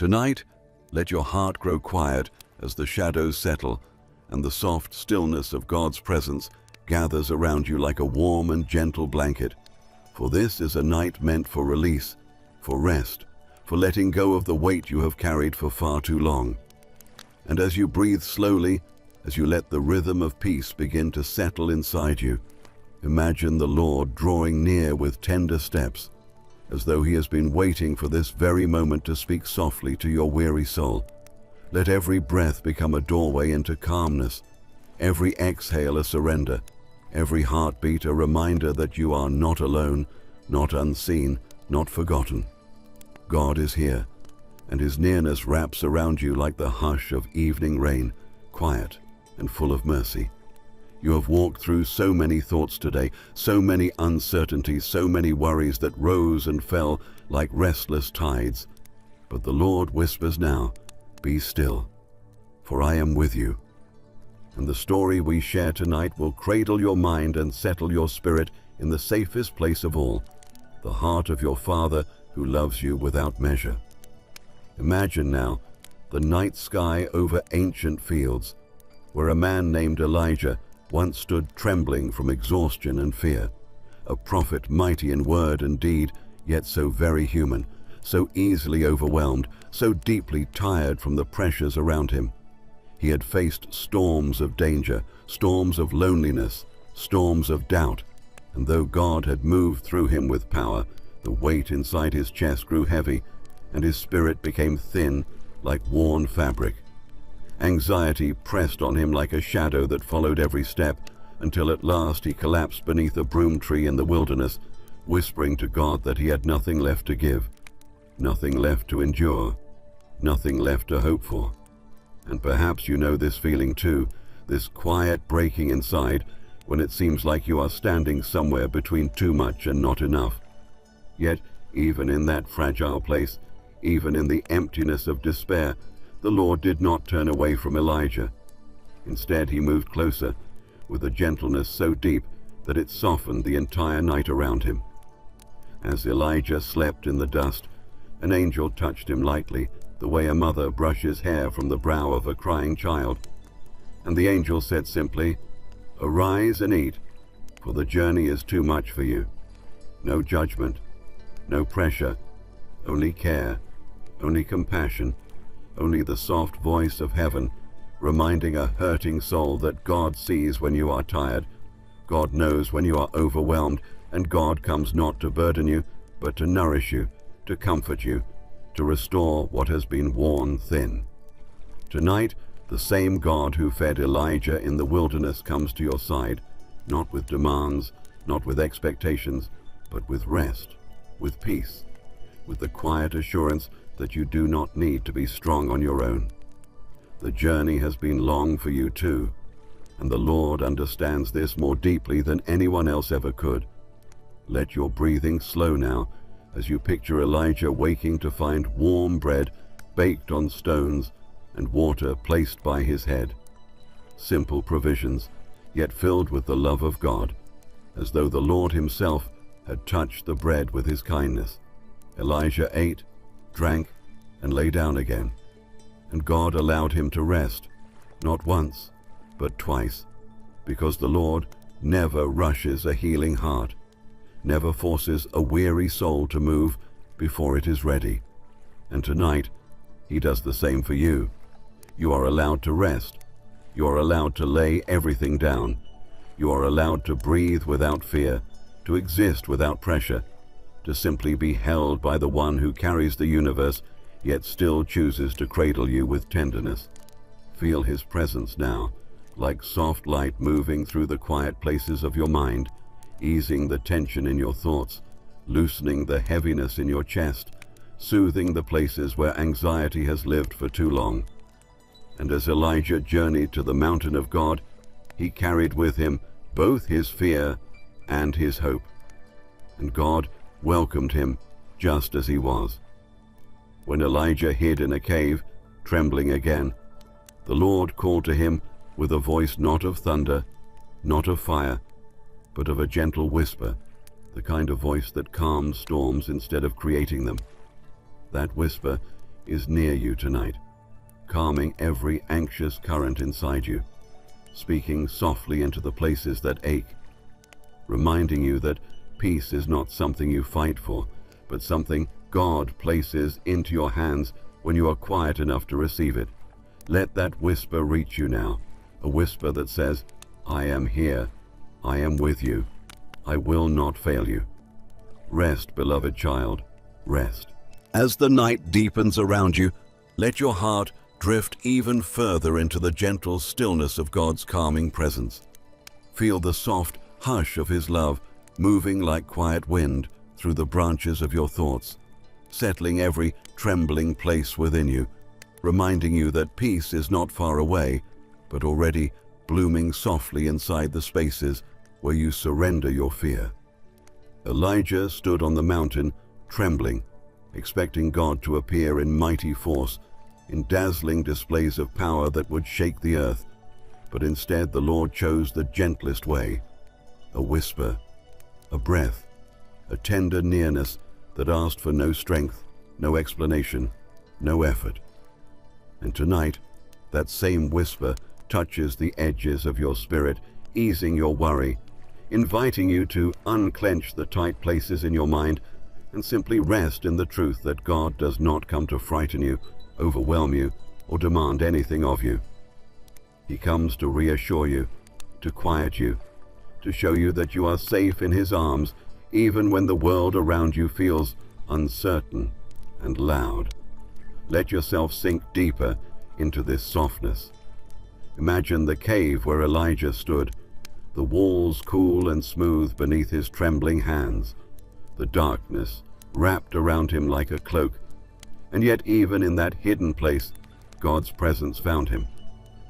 Tonight, let your heart grow quiet as the shadows settle and the soft stillness of God's presence gathers around you like a warm and gentle blanket. For this is a night meant for release, for rest, for letting go of the weight you have carried for far too long. And as you breathe slowly, as you let the rhythm of peace begin to settle inside you, imagine the Lord drawing near with tender steps, as though he has been waiting for this very moment to speak softly to your weary soul. Let every breath become a doorway into calmness, every exhale a surrender, every heartbeat a reminder that you are not alone, not unseen, not forgotten. God is here, and his nearness wraps around you like the hush of evening rain, quiet and full of mercy. You have walked through so many thoughts today, so many uncertainties, so many worries that rose and fell like restless tides. But the Lord whispers now, "Be still, for I am with you." And the story we share tonight will cradle your mind and settle your spirit in the safest place of all, the heart of your Father who loves you without measure. Imagine now the night sky over ancient fields, where a man named Elijah once stood trembling from exhaustion and fear, a prophet mighty in word and deed, yet so very human, so easily overwhelmed, so deeply tired from the pressures around him. He had faced storms of danger, storms of loneliness, storms of doubt, and though God had moved through him with power, the weight inside his chest grew heavy, and his spirit became thin like worn fabric. Anxiety pressed on him like a shadow that followed every step, until at last he collapsed beneath a broom tree in the wilderness, whispering to God that he had nothing left to give, nothing left to endure, nothing left to hope for. And perhaps you know this feeling too, this quiet breaking inside when it seems like you are standing somewhere between too much and not enough. Yet, even in that fragile place, even in the emptiness of despair, the Lord did not turn away from Elijah. Instead, he moved closer, with a gentleness so deep that it softened the entire night around him. As Elijah slept in the dust, an angel touched him lightly, the way a mother brushes hair from the brow of a crying child. And the angel said simply, "Arise and eat, for the journey is too much for you." No judgment, no pressure, only care, only compassion, only the soft voice of heaven, reminding a hurting soul that God sees when you are tired, God knows when you are overwhelmed, and God comes not to burden you, but to nourish you, to comfort you, to restore what has been worn thin. Tonight, the same God who fed Elijah in the wilderness comes to your side, not with demands, not with expectations, but with rest, with peace, with the quiet assurance that you do not need to be strong on your own. The journey has been long for you too, and the Lord understands this more deeply than anyone else ever could. Let your breathing slow now as you picture Elijah waking to find warm bread baked on stones and water placed by his head. Simple provisions, yet filled with the love of God, as though the Lord himself had touched the bread with his kindness. Elijah ate, drank, and lay down again, and God allowed him to rest, not once, but twice, because the Lord never rushes a healing heart, never forces a weary soul to move before it is ready. And tonight, he does the same for you. You are allowed to rest. You are allowed to lay everything down. You are allowed to breathe without fear, to exist without pressure, to simply be held by the one who carries the universe, yet still chooses to cradle you with tenderness. Feel his presence now, like soft light moving through the quiet places of your mind, easing the tension in your thoughts, loosening the heaviness in your chest, soothing the places where anxiety has lived for too long. And as Elijah journeyed to the mountain of God, he carried with him both his fear and his hope. And God welcomed him just as he was. When Elijah hid in a cave, trembling again, the Lord called to him with a voice not of thunder, not of fire, but of a gentle whisper, the kind of voice that calms storms instead of creating them. That whisper is near you tonight, calming every anxious current inside you, speaking softly into the places that ache, reminding you that peace is not something you fight for, but something God places into your hands when you are quiet enough to receive it. Let that whisper reach you now, a whisper that says, I am here, I am with you, I will not fail you. Rest, beloved child, rest. As the night deepens around you, let your heart drift even further into the gentle stillness of God's calming presence. Feel the soft hush of His love moving like quiet wind through the branches of your thoughts, settling every trembling place within you, reminding you that peace is not far away, but already blooming softly inside the spaces where you surrender your fear. Elijah stood on the mountain, trembling, expecting God to appear in mighty force, in dazzling displays of power that would shake the earth. But instead the Lord chose the gentlest way, a whisper, a breath, a tender nearness that asked for no strength, no explanation, no effort. And tonight, that same whisper touches the edges of your spirit, easing your worry, inviting you to unclench the tight places in your mind and simply rest in the truth that God does not come to frighten you, overwhelm you, or demand anything of you. He comes to reassure you, to quiet you, to show you that you are safe in His arms, even when the world around you feels uncertain and loud. Let yourself sink deeper into this softness. Imagine the cave where Elijah stood, the walls cool and smooth beneath his trembling hands, the darkness wrapped around him like a cloak, and yet even in that hidden place, God's presence found him.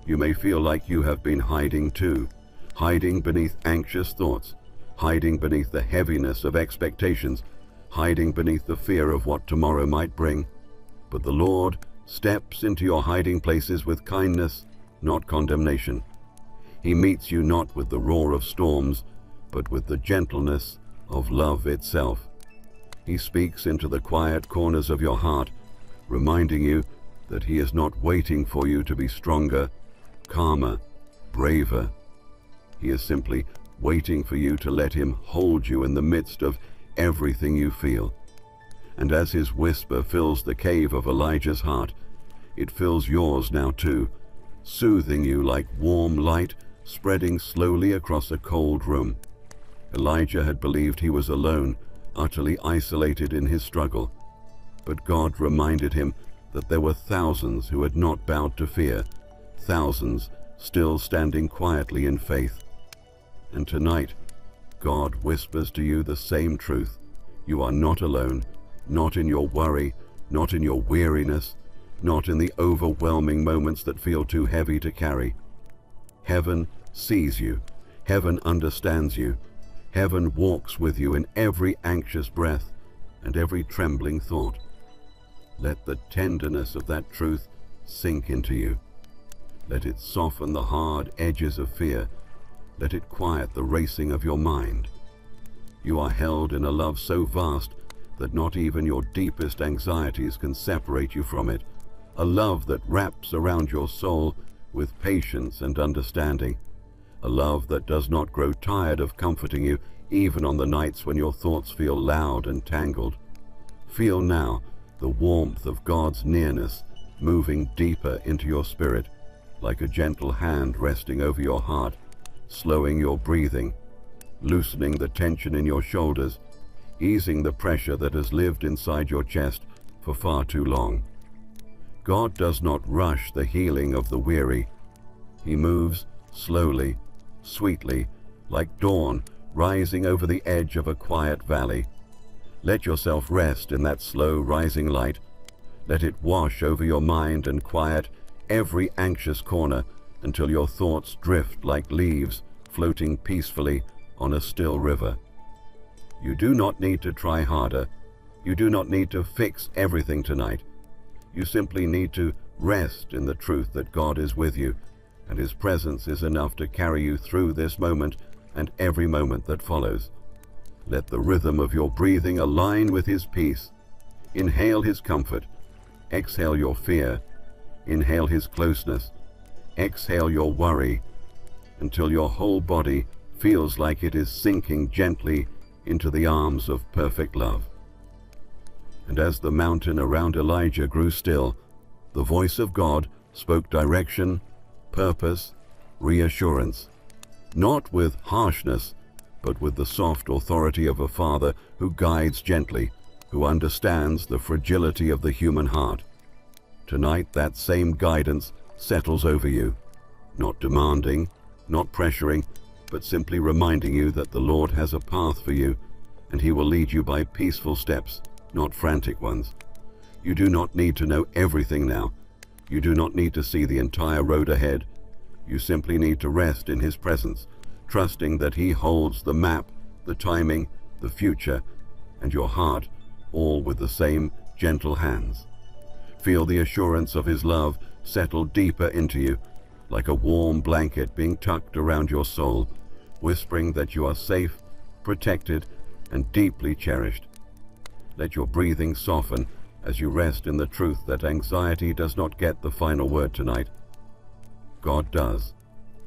You may feel like you have been hiding too, hiding beneath anxious thoughts, hiding beneath the heaviness of expectations, hiding beneath the fear of what tomorrow might bring. But the Lord steps into your hiding places with kindness, not condemnation. He meets you not with the roar of storms, but with the gentleness of love itself. He speaks into the quiet corners of your heart, reminding you that He is not waiting for you to be stronger, calmer, braver. He is simply waiting for you to let Him hold you in the midst of everything you feel. And as His whisper fills the cave of Elijah's heart, it fills yours now too, soothing you like warm light spreading slowly across a cold room. Elijah had believed he was alone, utterly isolated in his struggle. But God reminded him that there were thousands who had not bowed to fear, thousands still standing quietly in faith. And tonight, God whispers to you the same truth. You are not alone, not in your worry, not in your weariness, not in the overwhelming moments that feel too heavy to carry. Heaven sees you. Heaven understands you. Heaven walks with you in every anxious breath and every trembling thought. Let the tenderness of that truth sink into you. Let it soften the hard edges of fear. Let it quiet the racing of your mind. You are held in a love so vast that not even your deepest anxieties can separate you from it. A love that wraps around your soul with patience and understanding. A love that does not grow tired of comforting you, even on the nights when your thoughts feel loud and tangled. Feel now the warmth of God's nearness moving deeper into your spirit, like a gentle hand resting over your heart, slowing your breathing, loosening the tension in your shoulders, easing the pressure that has lived inside your chest for far too long. God does not rush the healing of the weary. He moves slowly, sweetly, like dawn rising over the edge of a quiet valley. Let yourself rest in that slow rising light. Let it wash over your mind and quiet every anxious corner until your thoughts drift like leaves floating peacefully on a still river. You do not need to try harder. You do not need to fix everything tonight. You simply need to rest in the truth that God is with you, and His presence is enough to carry you through this moment and every moment that follows. Let the rhythm of your breathing align with His peace. Inhale His comfort. Exhale your fear. Inhale his closeness. Exhale your worry until your whole body feels like it is sinking gently into the arms of perfect love. And as the mountain around Elijah grew still, the voice of God spoke direction, purpose, reassurance, not with harshness, but with the soft authority of a father who guides gently, who understands the fragility of the human heart. Tonight, that same guidance settles over you, not demanding, not pressuring, but simply reminding you that the Lord has a path for you, and he will lead you by peaceful steps, not frantic ones. You do not need to know everything now. You do not need to see the entire road ahead. You simply need to rest in his presence, trusting that he holds the map, the timing, the future, and your heart, all with the same gentle hands. Feel the assurance of his love settle deeper into you, like a warm blanket being tucked around your soul, whispering that you are safe, protected, and deeply cherished. Let your breathing soften as you rest in the truth that anxiety does not get the final word tonight. God does,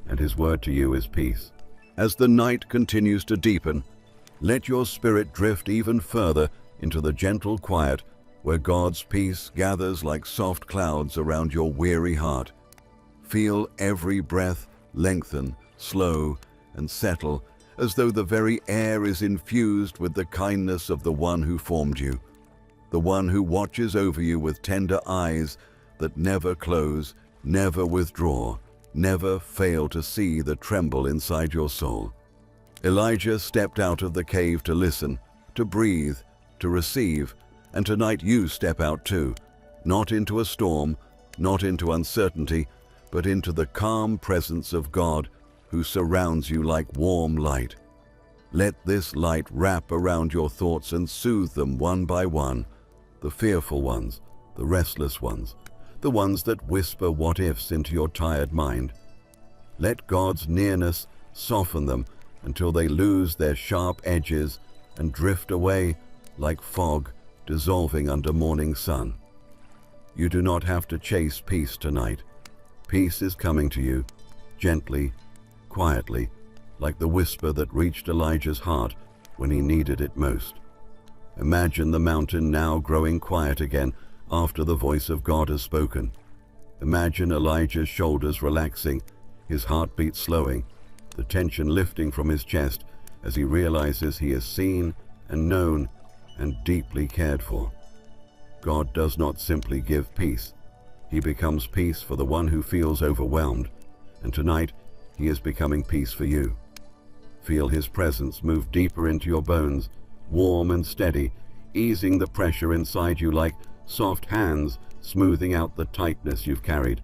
and his word to you is peace. As the night continues to deepen, let your spirit drift even further into the gentle quiet where God's peace gathers like soft clouds around your weary heart. Feel every breath lengthen, slow, and settle as though the very air is infused with the kindness of the one who formed you, the one who watches over you with tender eyes that never close, never withdraw, never fail to see the tremble inside your soul. Elijah stepped out of the cave to listen, to breathe, to receive, and tonight you step out too, not into a storm, not into uncertainty, but into the calm presence of God who surrounds you like warm light. Let this light wrap around your thoughts and soothe them one by one, the fearful ones, the restless ones, the ones that whisper what-ifs into your tired mind. Let God's nearness soften them until they lose their sharp edges and drift away like fog dissolving under morning sun. You do not have to chase peace tonight. Peace is coming to you, gently, quietly, like the whisper that reached Elijah's heart when he needed it most. Imagine the mountain now growing quiet again after the voice of God has spoken. Imagine Elijah's shoulders relaxing, his heartbeat slowing, the tension lifting from his chest as he realizes he is seen and known and deeply cared for. God does not simply give peace. He becomes peace for the one who feels overwhelmed, and tonight he is becoming peace for you. Feel his presence move deeper into your bones, warm and steady, easing the pressure inside you like soft hands smoothing out the tightness you've carried.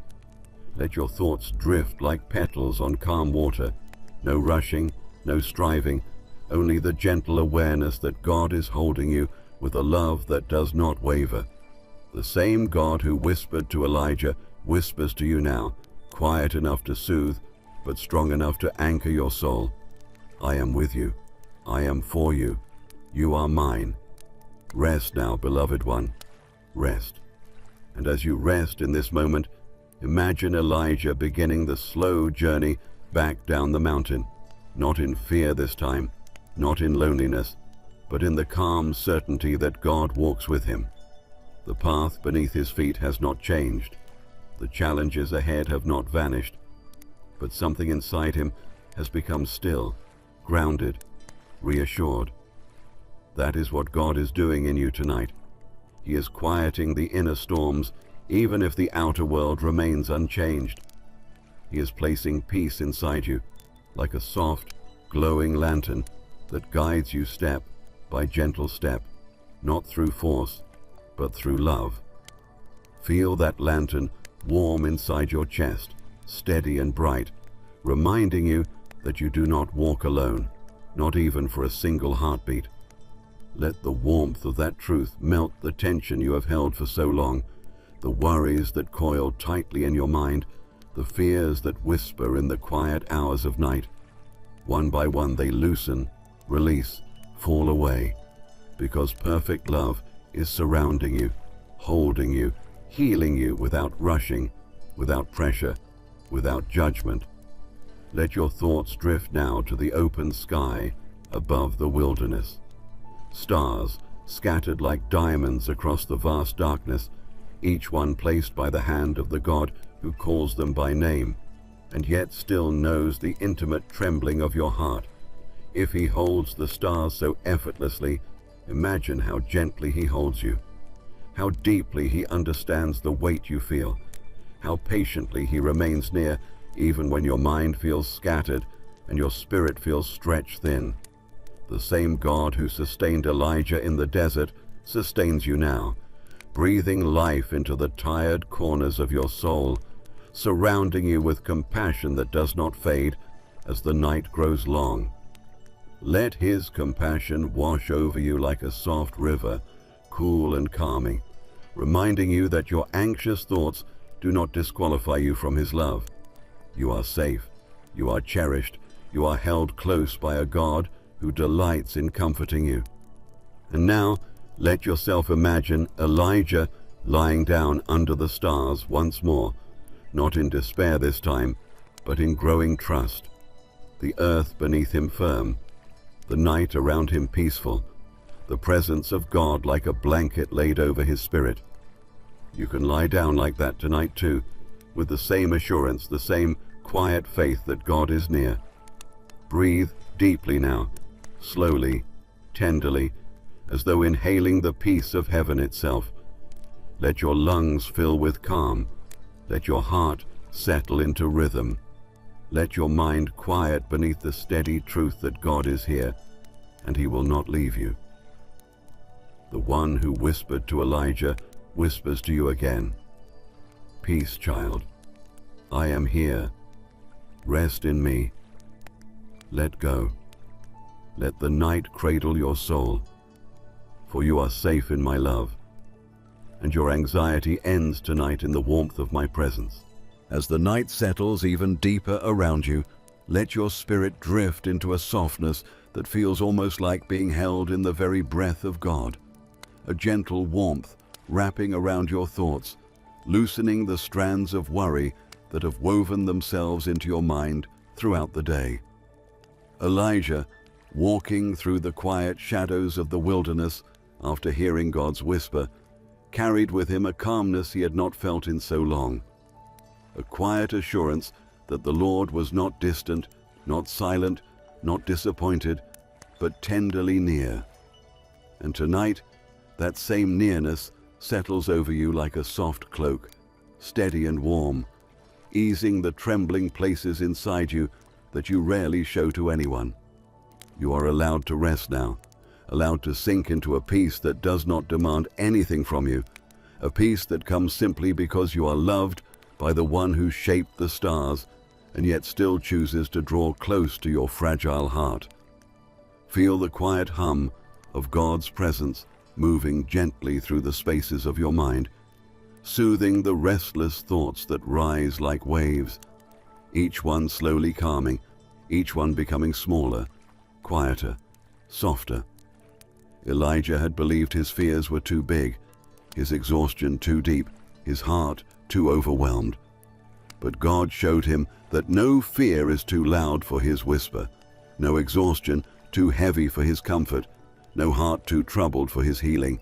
Let your thoughts drift like petals on calm water. No rushing, no striving, only the gentle awareness that God is holding you with a love that does not waver. The same God who whispered to Elijah whispers to you now, quiet enough to soothe, but strong enough to anchor your soul. I am with you. I am for you. You are mine. Rest now, beloved one. Rest. And as you rest in this moment, imagine Elijah beginning the slow journey back down the mountain, not in fear this time, not in loneliness, but in the calm certainty that God walks with him. The path beneath his feet has not changed. The challenges ahead have not vanished, but something inside him has become still, grounded, reassured. That is what God is doing in you tonight. He is quieting the inner storms, even if the outer world remains unchanged. He is placing peace inside you, like a soft, glowing lantern that guides you step by gentle step, not through force, but through love. Feel that lantern warm inside your chest, steady and bright, reminding you that you do not walk alone, not even for a single heartbeat. Let the warmth of that truth melt the tension you have held for so long, the worries that coil tightly in your mind, the fears that whisper in the quiet hours of night. One by one they loosen, release, fall away, because perfect love is surrounding you, holding you, healing you without rushing, without pressure, without judgment. Let your thoughts drift now to the open sky above the wilderness. Stars scattered like diamonds across the vast darkness, each one placed by the hand of the God who calls them by name, and yet still knows the intimate trembling of your heart. If he holds the stars so effortlessly, imagine how gently he holds you, how deeply he understands the weight you feel, how patiently he remains near even when your mind feels scattered and your spirit feels stretched thin. The same God who sustained Elijah in the desert sustains you now, breathing life into the tired corners of your soul, surrounding you with compassion that does not fade as the night grows long. Let his compassion wash over you like a soft river, cool and calming, reminding you that your anxious thoughts do not disqualify you from his love. You are safe, you are cherished, you are held close by a God who delights in comforting you. And now, let yourself imagine Elijah lying down under the stars once more, not in despair this time, but in growing trust. The earth beneath him firm, the night around him peaceful, the presence of God like a blanket laid over his spirit. You can lie down like that tonight too, with the same assurance, the same quiet faith that God is near. Breathe deeply now, slowly, tenderly, as though inhaling the peace of heaven itself. Let your lungs fill with calm. Let your heart settle into rhythm. Let your mind quiet beneath the steady truth that God is here, and he will not leave you. The one who whispered to Elijah whispers to you again. Peace, child. I am here. Rest in me. Let go. Let the night cradle your soul, for you are safe in my love, and your anxiety ends tonight in the warmth of my presence. As the night settles even deeper around you, let your spirit drift into a softness that feels almost like being held in the very breath of God, a gentle warmth wrapping around your thoughts, loosening the strands of worry that have woven themselves into your mind throughout the day. Elijah, walking through the quiet shadows of the wilderness after hearing God's whisper, carried with him a calmness he had not felt in so long, a quiet assurance that the Lord was not distant, not silent, not disappointed, but tenderly near. And tonight, that same nearness settles over you like a soft cloak, steady and warm, easing the trembling places inside you that you rarely show to anyone. You are allowed to rest now, allowed to sink into a peace that does not demand anything from you, a peace that comes simply because you are loved by the one who shaped the stars and yet still chooses to draw close to your fragile heart. Feel the quiet hum of God's presence moving gently through the spaces of your mind, soothing the restless thoughts that rise like waves, each one slowly calming, each one becoming smaller, quieter, softer. Elijah had believed his fears were too big, his exhaustion too deep, his heart too overwhelmed. But God showed him that no fear is too loud for his whisper, no exhaustion too heavy for his comfort, no heart too troubled for his healing.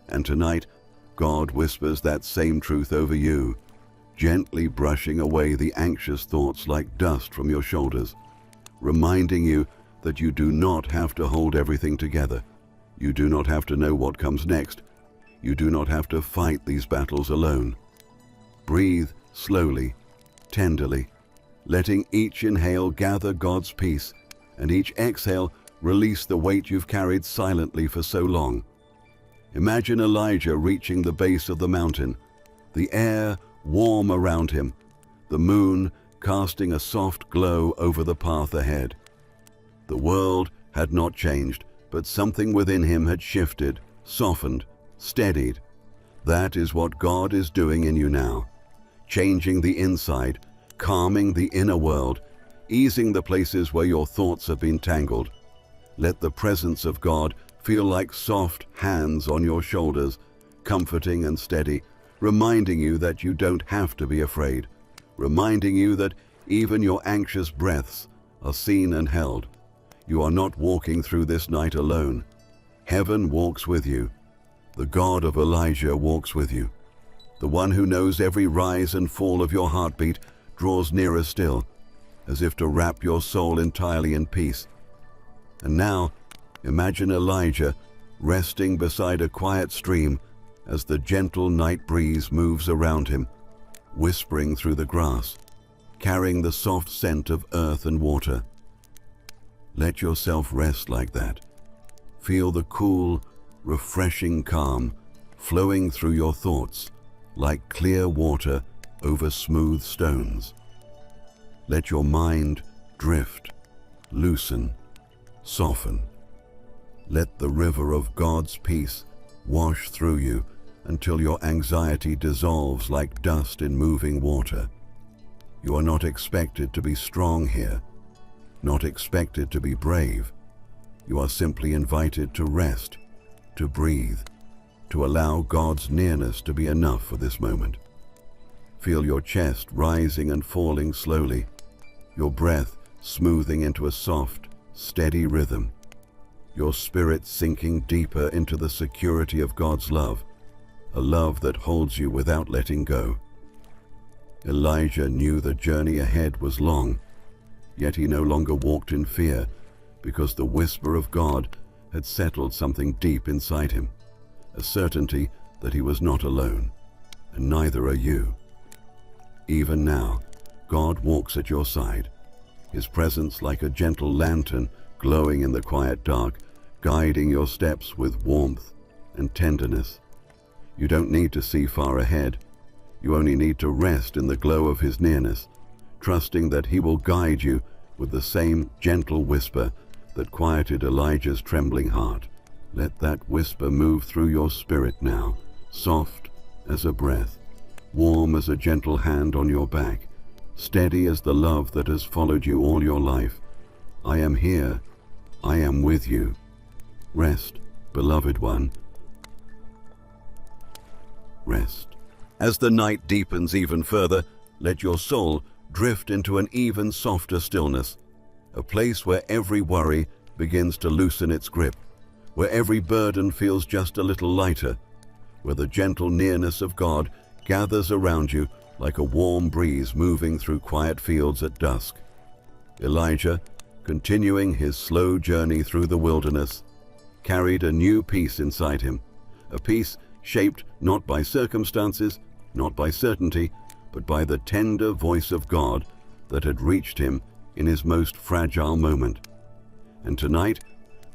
And tonight, God whispers that same truth over you, gently brushing away the anxious thoughts like dust from your shoulders, reminding you that you do not have to hold everything together. You do not have to know what comes next. You do not have to fight these battles alone. Breathe slowly, tenderly, letting each inhale gather God's peace and each exhale release the weight you've carried silently for so long. Imagine Elijah reaching the base of the mountain, the air warm around him, the moon casting a soft glow over the path ahead. The world had not changed, but something within him had shifted, softened, steadied. That is what God is doing in you now, changing the inside, calming the inner world, easing the places where your thoughts have been tangled. Let the presence of God feel like soft hands on your shoulders, comforting and steady, reminding you that you don't have to be afraid, reminding you that even your anxious breaths are seen and held. You are not walking through this night alone. Heaven walks with you. The God of Elijah walks with you. The one who knows every rise and fall of your heartbeat draws nearer still, as if to wrap your soul entirely in peace. And now, imagine Elijah resting beside a quiet stream as the gentle night breeze moves around him, whispering through the grass, carrying the soft scent of earth and water. Let yourself rest like that. Feel the cool, refreshing calm flowing through your thoughts like clear water over smooth stones. Let your mind drift, loosen, soften. Let the river of God's peace wash through you until your anxiety dissolves like dust in moving water. You are not expected to be strong here, not expected to be brave. You are simply invited to rest, to breathe, to allow God's nearness to be enough for this moment. Feel your chest rising and falling slowly, your breath smoothing into a soft, steady rhythm, your spirit sinking deeper into the security of God's love, a love that holds you without letting go. Elijah knew the journey ahead was long, yet he no longer walked in fear because the whisper of God had settled something deep inside him, a certainty that he was not alone, and neither are you. Even now, God walks at your side, his presence like a gentle lantern glowing in the quiet dark, guiding your steps with warmth and tenderness. You don't need to see far ahead. You only need to rest in the glow of his nearness, trusting that he will guide you with the same gentle whisper that quieted Elijah's trembling heart. Let that whisper move through your spirit now, soft as a breath, warm as a gentle hand on your back, steady as the love that has followed you all your life. I am here. I am with you. Rest, beloved one. Rest. As the night deepens even further, let your soul drift into an even softer stillness, a place where every worry begins to loosen its grip, where every burden feels just a little lighter, where the gentle nearness of God gathers around you like a warm breeze moving through quiet fields at dusk. Elijah, continuing his slow journey through the wilderness, carried a new peace inside him, a peace shaped not by circumstances, not by certainty, but by the tender voice of God that had reached him in his most fragile moment. And tonight,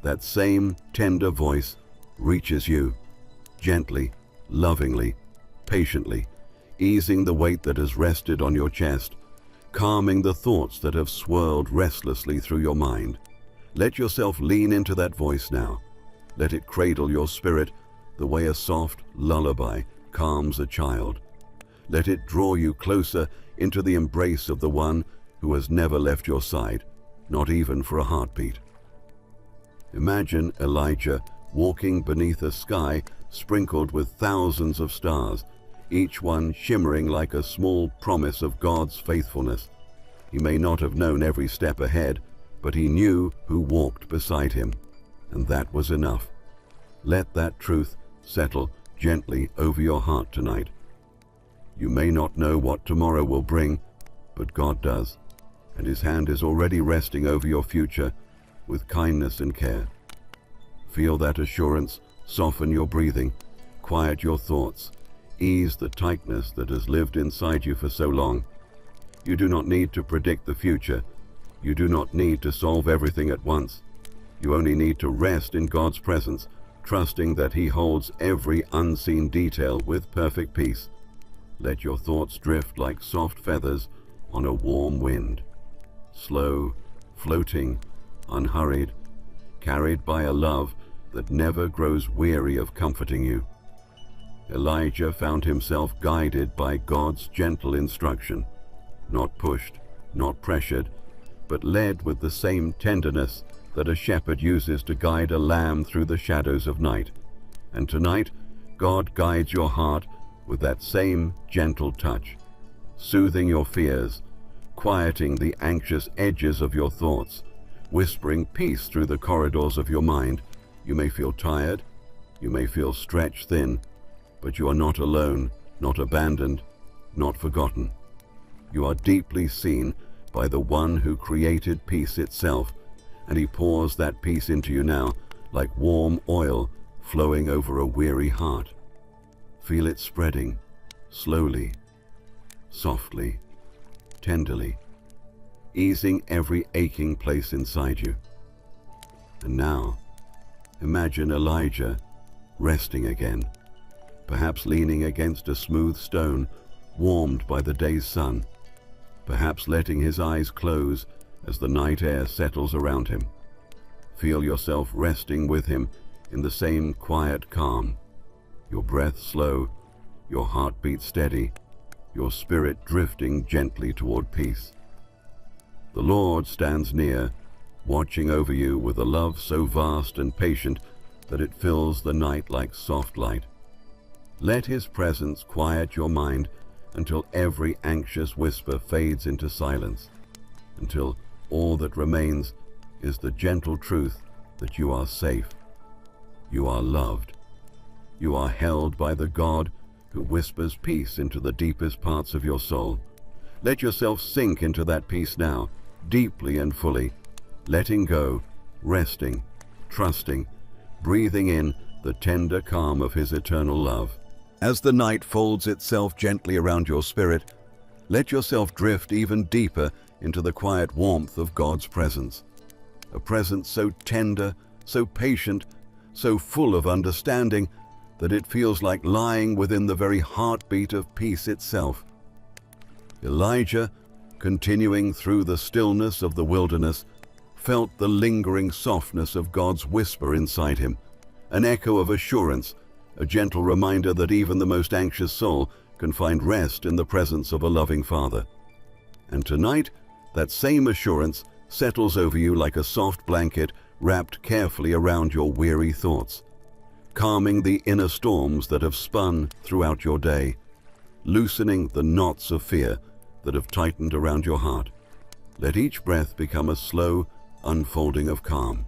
that same tender voice reaches you, gently, lovingly, patiently, easing the weight that has rested on your chest, calming the thoughts that have swirled restlessly through your mind. Let yourself lean into that voice now. Let it cradle your spirit the way a soft lullaby calms a child. Let it draw you closer into the embrace of the one who has never left your side, not even for a heartbeat. Imagine Elijah walking beneath a sky sprinkled with thousands of stars, each one shimmering like a small promise of God's faithfulness. He may not have known every step ahead, but he knew who walked beside him, and that was enough. Let that truth settle gently over your heart tonight. You may not know what tomorrow will bring, but God does, and his hand is already resting over your future with kindness and care. Feel that assurance soften your breathing, quiet your thoughts, ease the tightness that has lived inside you for so long. You do not need to predict the future. You do not need to solve everything at once. You only need to rest in God's presence, trusting that he holds every unseen detail with perfect peace. Let your thoughts drift like soft feathers on a warm wind, slow, floating, unhurried, carried by a love that never grows weary of comforting you. Elijah found himself guided by God's gentle instruction, not pushed, not pressured, but led with the same tenderness that a shepherd uses to guide a lamb through the shadows of night. And tonight, God guides your heart with that same gentle touch, soothing your fears, quieting the anxious edges of your thoughts, whispering peace through the corridors of your mind. You may feel tired, you may feel stretched thin, but you are not alone, not abandoned, not forgotten. You are deeply seen by the one who created peace itself, and he pours that peace into you now like warm oil flowing over a weary heart. Feel it spreading, slowly, softly, tenderly, easing every aching place inside you. And now, imagine Elijah resting again, perhaps leaning against a smooth stone, warmed by the day's sun, perhaps letting his eyes close as the night air settles around him. Feel yourself resting with him in the same quiet calm, your breath slow, your heartbeat steady, your spirit drifting gently toward peace. The Lord stands near, watching over you with a love so vast and patient that it fills the night like soft light. Let his presence quiet your mind until every anxious whisper fades into silence, until all that remains is the gentle truth that you are safe, you are loved, you are held by the God who whispers peace into the deepest parts of your soul. Let yourself sink into that peace now, deeply and fully, letting go, resting, trusting, breathing in the tender calm of his eternal love. As the night folds itself gently around your spirit, let yourself drift even deeper into the quiet warmth of God's presence. A presence so tender, so patient, so full of understanding that it feels like lying within the very heartbeat of peace itself. Elijah, continuing through the stillness of the wilderness, felt the lingering softness of God's whisper inside him, an echo of assurance, a gentle reminder that even the most anxious soul can find rest in the presence of a loving Father. And tonight, that same assurance settles over you like a soft blanket wrapped carefully around your weary thoughts, calming the inner storms that have spun throughout your day, loosening the knots of fear that have tightened around your heart. Let each breath become a slow unfolding of calm,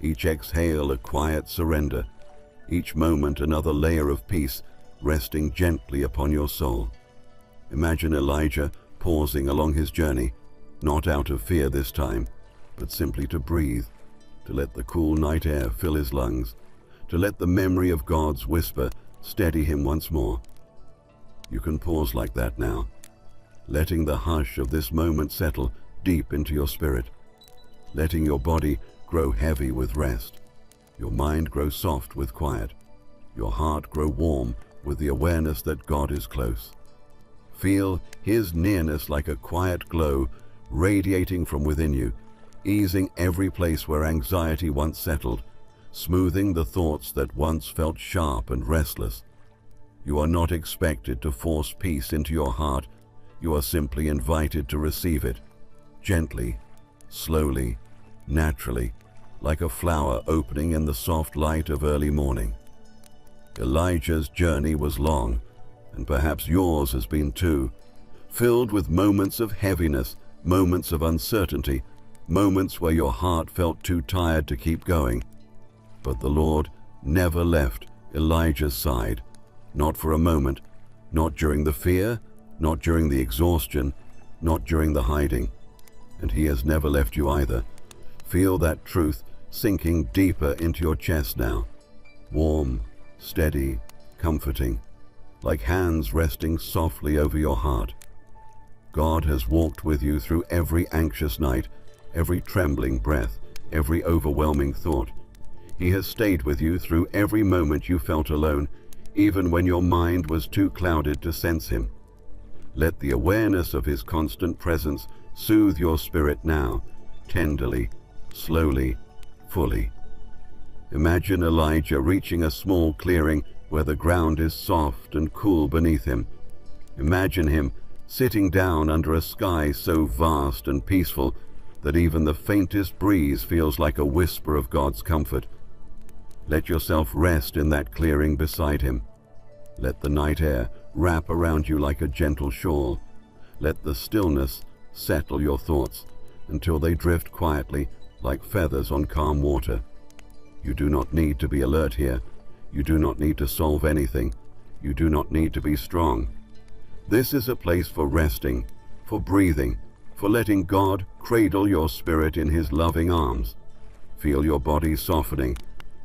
each exhale a quiet surrender, each moment another layer of peace resting gently upon your soul. Imagine Elijah pausing along his journey, not out of fear this time, but simply to breathe, to let the cool night air fill his lungs, to let the memory of God's whisper steady him once more. You can pause like that now, letting the hush of this moment settle deep into your spirit, letting your body grow heavy with rest, your mind grow soft with quiet, your heart grow warm with the awareness that God is close. Feel his nearness like a quiet glow radiating from within you, easing every place where anxiety once settled, smoothing the thoughts that once felt sharp and restless. You are not expected to force peace into your heart. You are simply invited to receive it, gently, slowly, naturally, like a flower opening in the soft light of early morning. Elijah's journey was long, and perhaps yours has been too, filled with moments of heaviness, moments of uncertainty, moments where your heart felt too tired to keep going. But the Lord never left Elijah's side, not for a moment, not during the fear, not during the exhaustion, not during the hiding. And he has never left you either. Feel that truth sinking deeper into your chest now, warm, steady, comforting, like hands resting softly over your heart. God has walked with you through every anxious night, every trembling breath, every overwhelming thought. He has stayed with you through every moment you felt alone, even when your mind was too clouded to sense him. Let the awareness of his constant presence soothe your spirit now, tenderly, slowly, fully. Imagine Elijah reaching a small clearing where the ground is soft and cool beneath him. Imagine him sitting down under a sky so vast and peaceful that even the faintest breeze feels like a whisper of God's comfort. Let yourself rest in that clearing beside him. Let the night air wrap around you like a gentle shawl. Let the stillness settle your thoughts until they drift quietly like feathers on calm water. You do not need to be alert here. You do not need to solve anything. You do not need to be strong. This is a place for resting, for breathing, for letting God cradle your spirit in His loving arms. Feel your body softening,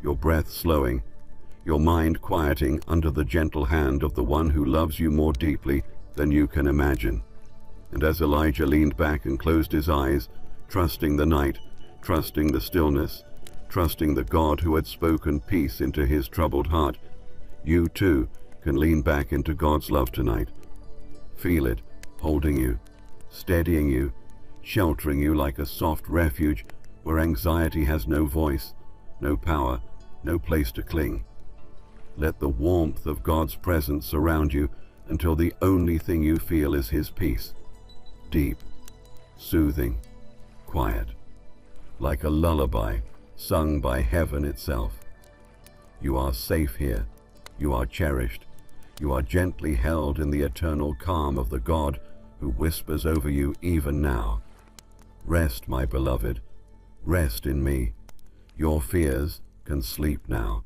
your breath slowing, your mind quieting under the gentle hand of the one who loves you more deeply than you can imagine. And as Elijah leaned back and closed his eyes, trusting the night, trusting the stillness, trusting the God who had spoken peace into his troubled heart, you too can lean back into God's love tonight. Feel it, holding you, steadying you, sheltering you like a soft refuge where anxiety has no voice, no power, no place to cling. Let the warmth of God's presence surround you until the only thing you feel is His peace. Deep, soothing, quiet, like a lullaby sung by heaven itself. You are safe here. You are cherished. You are gently held in the eternal calm of the God who whispers over you even now. Rest, my beloved. Rest in me. Your fears can sleep now.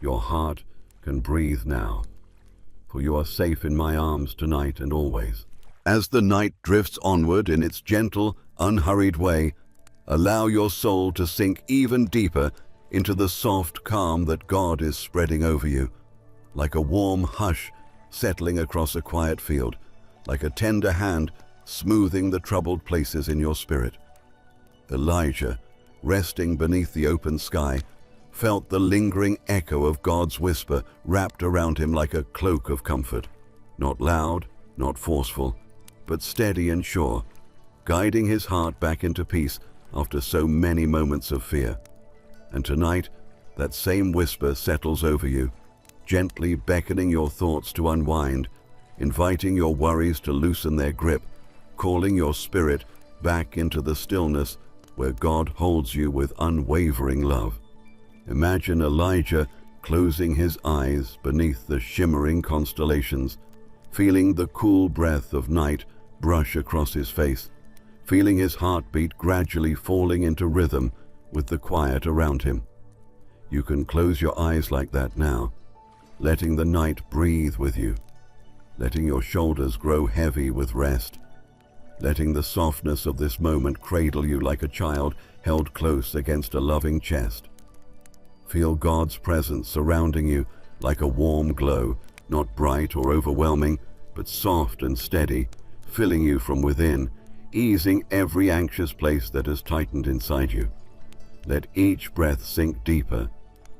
Your heart can breathe now. For you are safe in my arms tonight and always. As the night drifts onward in its gentle, unhurried way, allow your soul to sink even deeper into the soft calm that God is spreading over you, like a warm hush settling across a quiet field, like a tender hand smoothing the troubled places in your spirit. Elijah, resting beneath the open sky, felt the lingering echo of God's whisper wrapped around him like a cloak of comfort, not loud, not forceful, but steady and sure, guiding his heart back into peace after so many moments of fear. And tonight, that same whisper settles over you, gently beckoning your thoughts to unwind, inviting your worries to loosen their grip, calling your spirit back into the stillness where God holds you with unwavering love. Imagine Elijah closing his eyes beneath the shimmering constellations, feeling the cool breath of night brush across his face, feeling his heartbeat gradually falling into rhythm with the quiet around him. You can close your eyes like that now, letting the night breathe with you, letting your shoulders grow heavy with rest, letting the softness of this moment cradle you like a child held close against a loving chest. Feel God's presence surrounding you like a warm glow, not bright or overwhelming, but soft and steady, filling you from within, easing every anxious place that has tightened inside you. Let each breath sink deeper,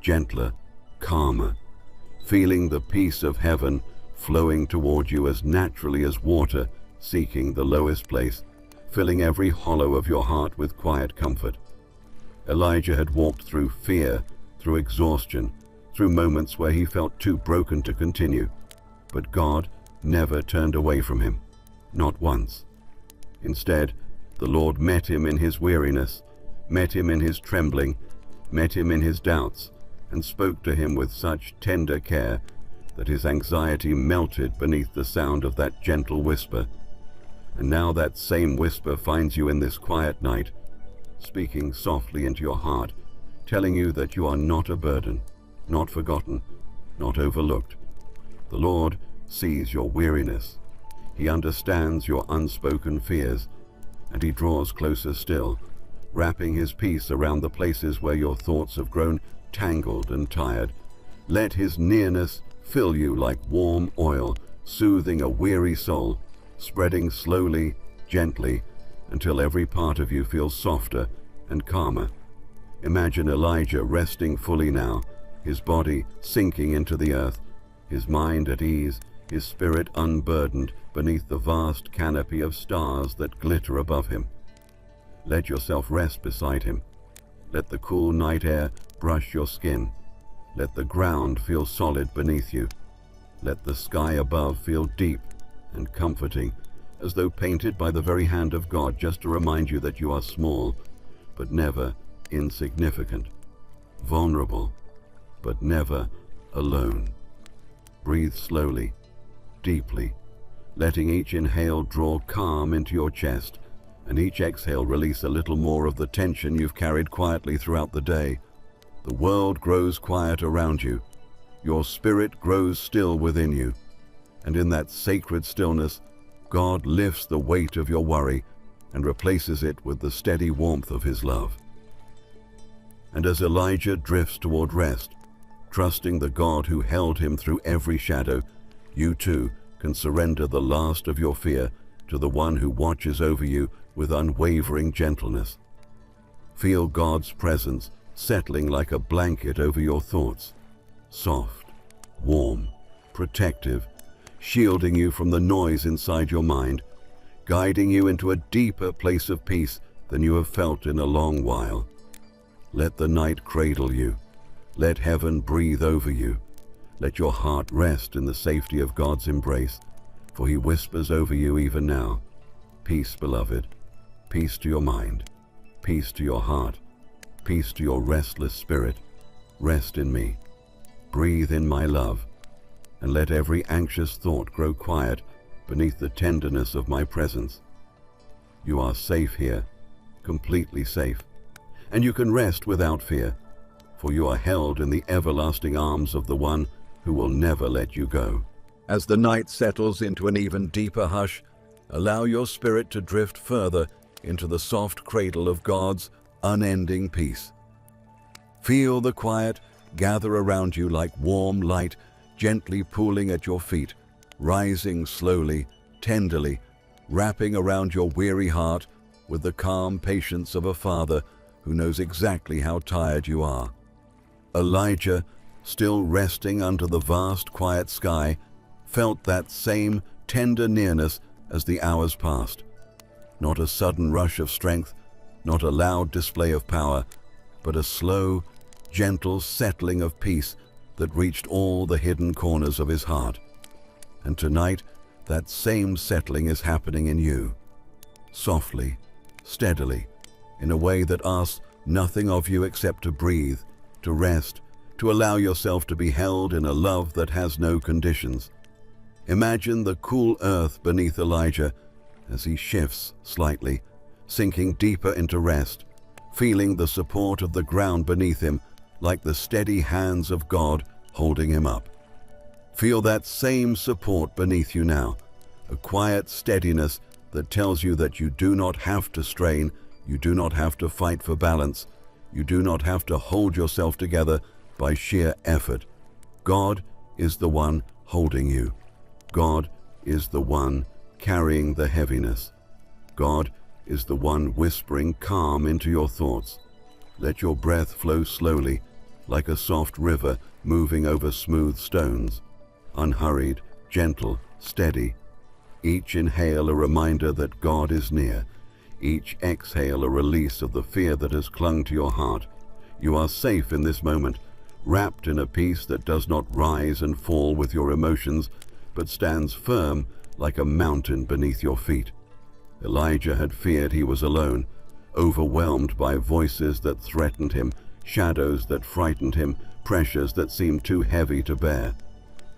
gentler, calmer, feeling the peace of heaven flowing toward you as naturally as water seeking the lowest place, filling every hollow of your heart with quiet comfort. Elijah had walked through fear, through exhaustion, through moments where he felt too broken to continue, but God never turned away from him, not once. Instead, the Lord met him in his weariness, met him in his trembling, met him in his doubts, and spoke to him with such tender care that his anxiety melted beneath the sound of that gentle whisper. And now that same whisper finds you in this quiet night, speaking softly into your heart, telling you that you are not a burden, not forgotten, not overlooked. The Lord sees your weariness. He understands your unspoken fears, and He draws closer still, wrapping His peace around the places where your thoughts have grown tangled and tired. Let His nearness fill you like warm oil, soothing a weary soul, spreading slowly, gently, until every part of you feels softer and calmer. Imagine Elijah resting fully now, his body sinking into the earth, his mind at ease, his spirit unburdened beneath the vast canopy of stars that glitter above him. Let yourself rest beside him. Let the cool night air brush your skin. Let the ground feel solid beneath you. Let the sky above feel deep and comforting, as though painted by the very hand of God, just to remind you that you are small, but never insignificant, vulnerable, but never alone. Breathe slowly, deeply, letting each inhale draw calm into your chest, and each exhale release a little more of the tension you've carried quietly throughout the day. The world grows quiet around you. Your spirit grows still within you. And in that sacred stillness, God lifts the weight of your worry and replaces it with the steady warmth of His love. And as Elijah drifts toward rest, trusting the God who held him through every shadow, you too can surrender the last of your fear to the one who watches over you with unwavering gentleness. Feel God's presence settling like a blanket over your thoughts, soft, warm, protective, shielding you from the noise inside your mind, guiding you into a deeper place of peace than you have felt in a long while. Let the night cradle you. Let heaven breathe over you. Let your heart rest in the safety of God's embrace, for He whispers over you even now. Peace, beloved. Peace to your mind. Peace to your heart. Peace to your restless spirit. Rest in me. Breathe in my love, and let every anxious thought grow quiet beneath the tenderness of my presence. You are safe here, completely safe, and you can rest without fear, for you are held in the everlasting arms of the one who will never let you go. As the night settles into an even deeper hush, allow your spirit to drift further into the soft cradle of God's unending peace. Feel the quiet gather around you like warm light, gently pooling at your feet, rising slowly, tenderly, wrapping around your weary heart with the calm patience of a father who knows exactly how tired you are. Elijah, still resting under the vast quiet sky, felt that same tender nearness as the hours passed. Not a sudden rush of strength, not a loud display of power, but a slow, gentle settling of peace that reached all the hidden corners of his heart. And tonight, that same settling is happening in you. Softly, steadily, in a way that asks nothing of you except to breathe, to rest, to allow yourself to be held in a love that has no conditions. Imagine the cool earth beneath Elijah as he shifts slightly, sinking deeper into rest, feeling the support of the ground beneath him like the steady hands of God holding him up. Feel that same support beneath you now, a quiet steadiness that tells you that you do not have to strain, you do not have to fight for balance, you do not have to hold yourself together by sheer effort. God is the one holding you. God is the one carrying the heaviness. God is the one whispering calm into your thoughts. Let your breath flow slowly, like a soft river moving over smooth stones. Unhurried, gentle, steady. Each inhale a reminder that God is near. Each exhale a release of the fear that has clung to your heart. You are safe in this moment, wrapped in a peace that does not rise and fall with your emotions, but stands firm like a mountain beneath your feet. Elijah had feared he was alone, overwhelmed by voices that threatened him, shadows that frightened him, pressures that seemed too heavy to bear.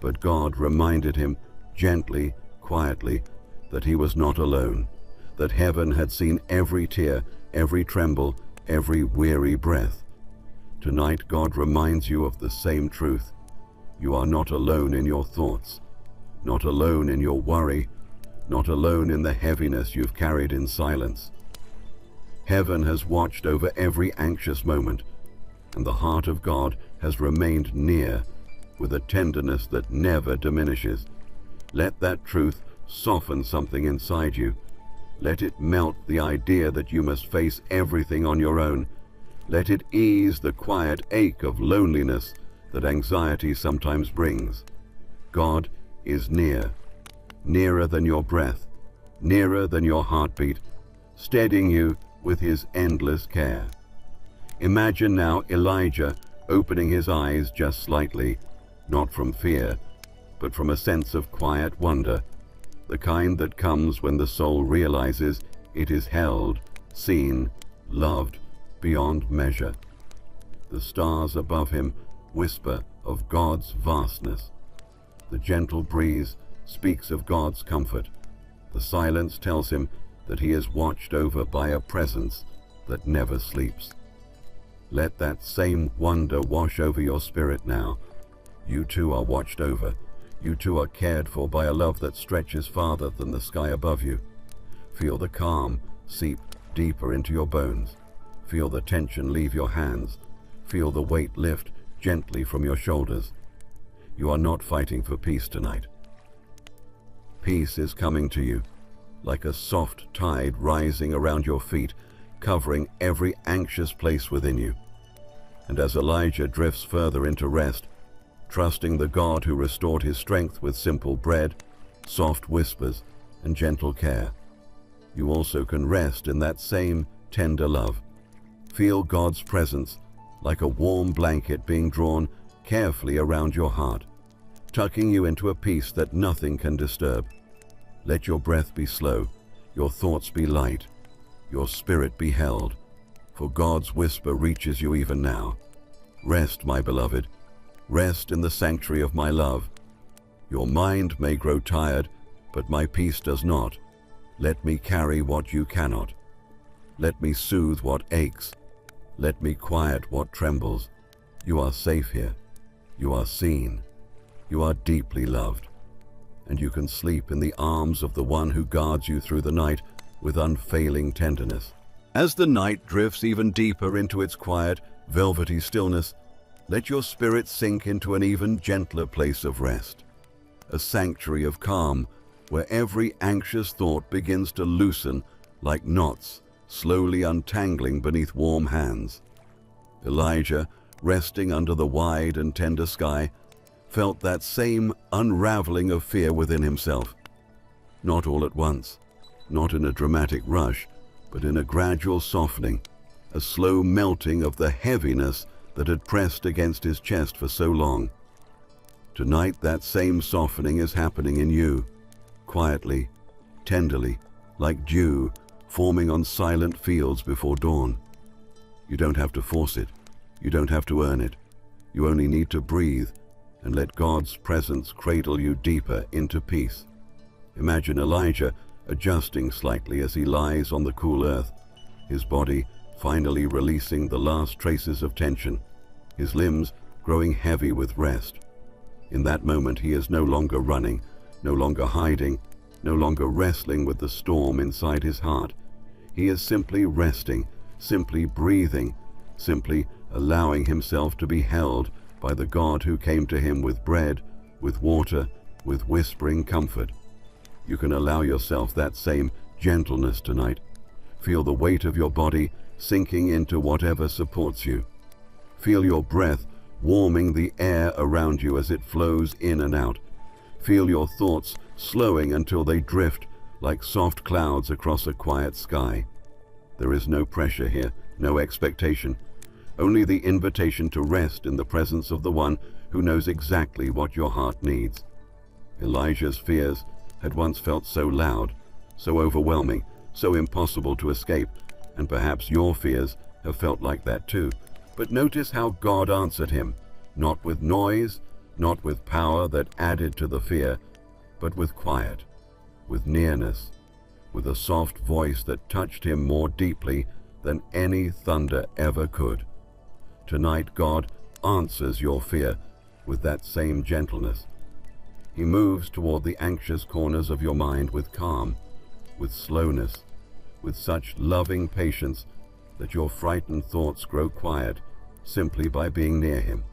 But God reminded him, gently, quietly, that he was not alone, that heaven had seen every tear, every tremble, every weary breath. Tonight, God reminds you of the same truth. You are not alone in your thoughts, not alone in your worry, not alone in the heaviness you've carried in silence. Heaven has watched over every anxious moment, and the heart of God has remained near with a tenderness that never diminishes. Let that truth soften something inside you. Let it melt the idea that you must face everything on your own. Let it ease the quiet ache of loneliness that anxiety sometimes brings. God is near, nearer than your breath, nearer than your heartbeat, steadying you with His endless care. Imagine now Elijah opening his eyes just slightly, not from fear, but from a sense of quiet wonder, the kind that comes when the soul realizes it is held, seen, loved beyond measure. The stars above him whisper of God's vastness. The gentle breeze speaks of God's comfort. The silence tells him that he is watched over by a presence that never sleeps. Let that same wonder wash over your spirit now. You too are watched over. You too are cared for by a love that stretches farther than the sky above you. Feel the calm seep deeper into your bones. Feel the tension leave your hands. Feel the weight lift gently from your shoulders. You are not fighting for peace tonight. Peace is coming to you, like a soft tide rising around your feet, covering every anxious place within you. And as Elijah drifts further into rest, trusting the God who restored his strength with simple bread, soft whispers, and gentle care, you also can rest in that same tender love. Feel God's presence like a warm blanket being drawn carefully around your heart, tucking you into a peace that nothing can disturb. Let your breath be slow, your thoughts be light, your spirit be held, for God's whisper reaches you even now. Rest, my beloved, rest in the sanctuary of my love. Your mind may grow tired, but my peace does not. Let me carry what you cannot. Let me soothe what aches. Let me quiet what trembles. You are safe here. You are seen. You are deeply loved. And you can sleep in the arms of the one who guards you through the night with unfailing tenderness. As the night drifts even deeper into its quiet, velvety stillness, let your spirit sink into an even gentler place of rest, a sanctuary of calm where every anxious thought begins to loosen like knots slowly untangling beneath warm hands. Elijah, resting under the wide and tender sky, felt that same unraveling of fear within himself. Not all at once, not in a dramatic rush, but in a gradual softening, a slow melting of the heaviness that had pressed against his chest for so long. Tonight, that same softening is happening in you, quietly, tenderly, like dew forming on silent fields before dawn. You don't have to force it. You don't have to earn it. You only need to breathe and let God's presence cradle you deeper into peace. Imagine Elijah adjusting slightly as he lies on the cool earth, his body finally releasing the last traces of tension, his limbs growing heavy with rest. In that moment, he is no longer running, no longer hiding, no longer wrestling with the storm inside his heart. He is simply resting, simply breathing, simply allowing himself to be held by the God who came to him with bread, with water, with whispering comfort. You can allow yourself that same gentleness tonight. Feel the weight of your body sinking into whatever supports you. Feel your breath warming the air around you as it flows in and out. Feel your thoughts slowing until they drift like soft clouds across a quiet sky. There is no pressure here, no expectation, only the invitation to rest in the presence of the one who knows exactly what your heart needs. Elijah's fears had once felt so loud, so overwhelming, so impossible to escape, and perhaps your fears have felt like that too. But notice how God answered him, not with noise, not with power that added to the fear, but with quiet, with nearness, with a soft voice that touched him more deeply than any thunder ever could. Tonight, God answers your fear with that same gentleness. He moves toward the anxious corners of your mind with calm, with slowness, with such loving patience that your frightened thoughts grow quiet simply by being near him.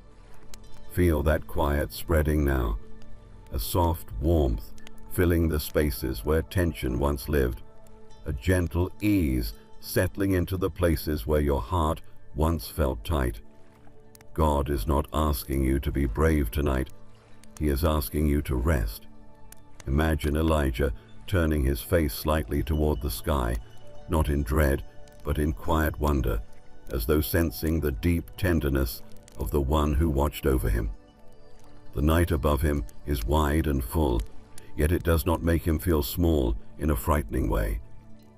Feel that quiet spreading now, a soft warmth filling the spaces where tension once lived, a gentle ease settling into the places where your heart once felt tight. God is not asking you to be brave tonight. He is asking you to rest. Imagine Elijah turning his face slightly toward the sky, not in dread, but in quiet wonder, as though sensing the deep tenderness of the one who watched over him. The night above him is wide and full, yet it does not make him feel small in a frightening way,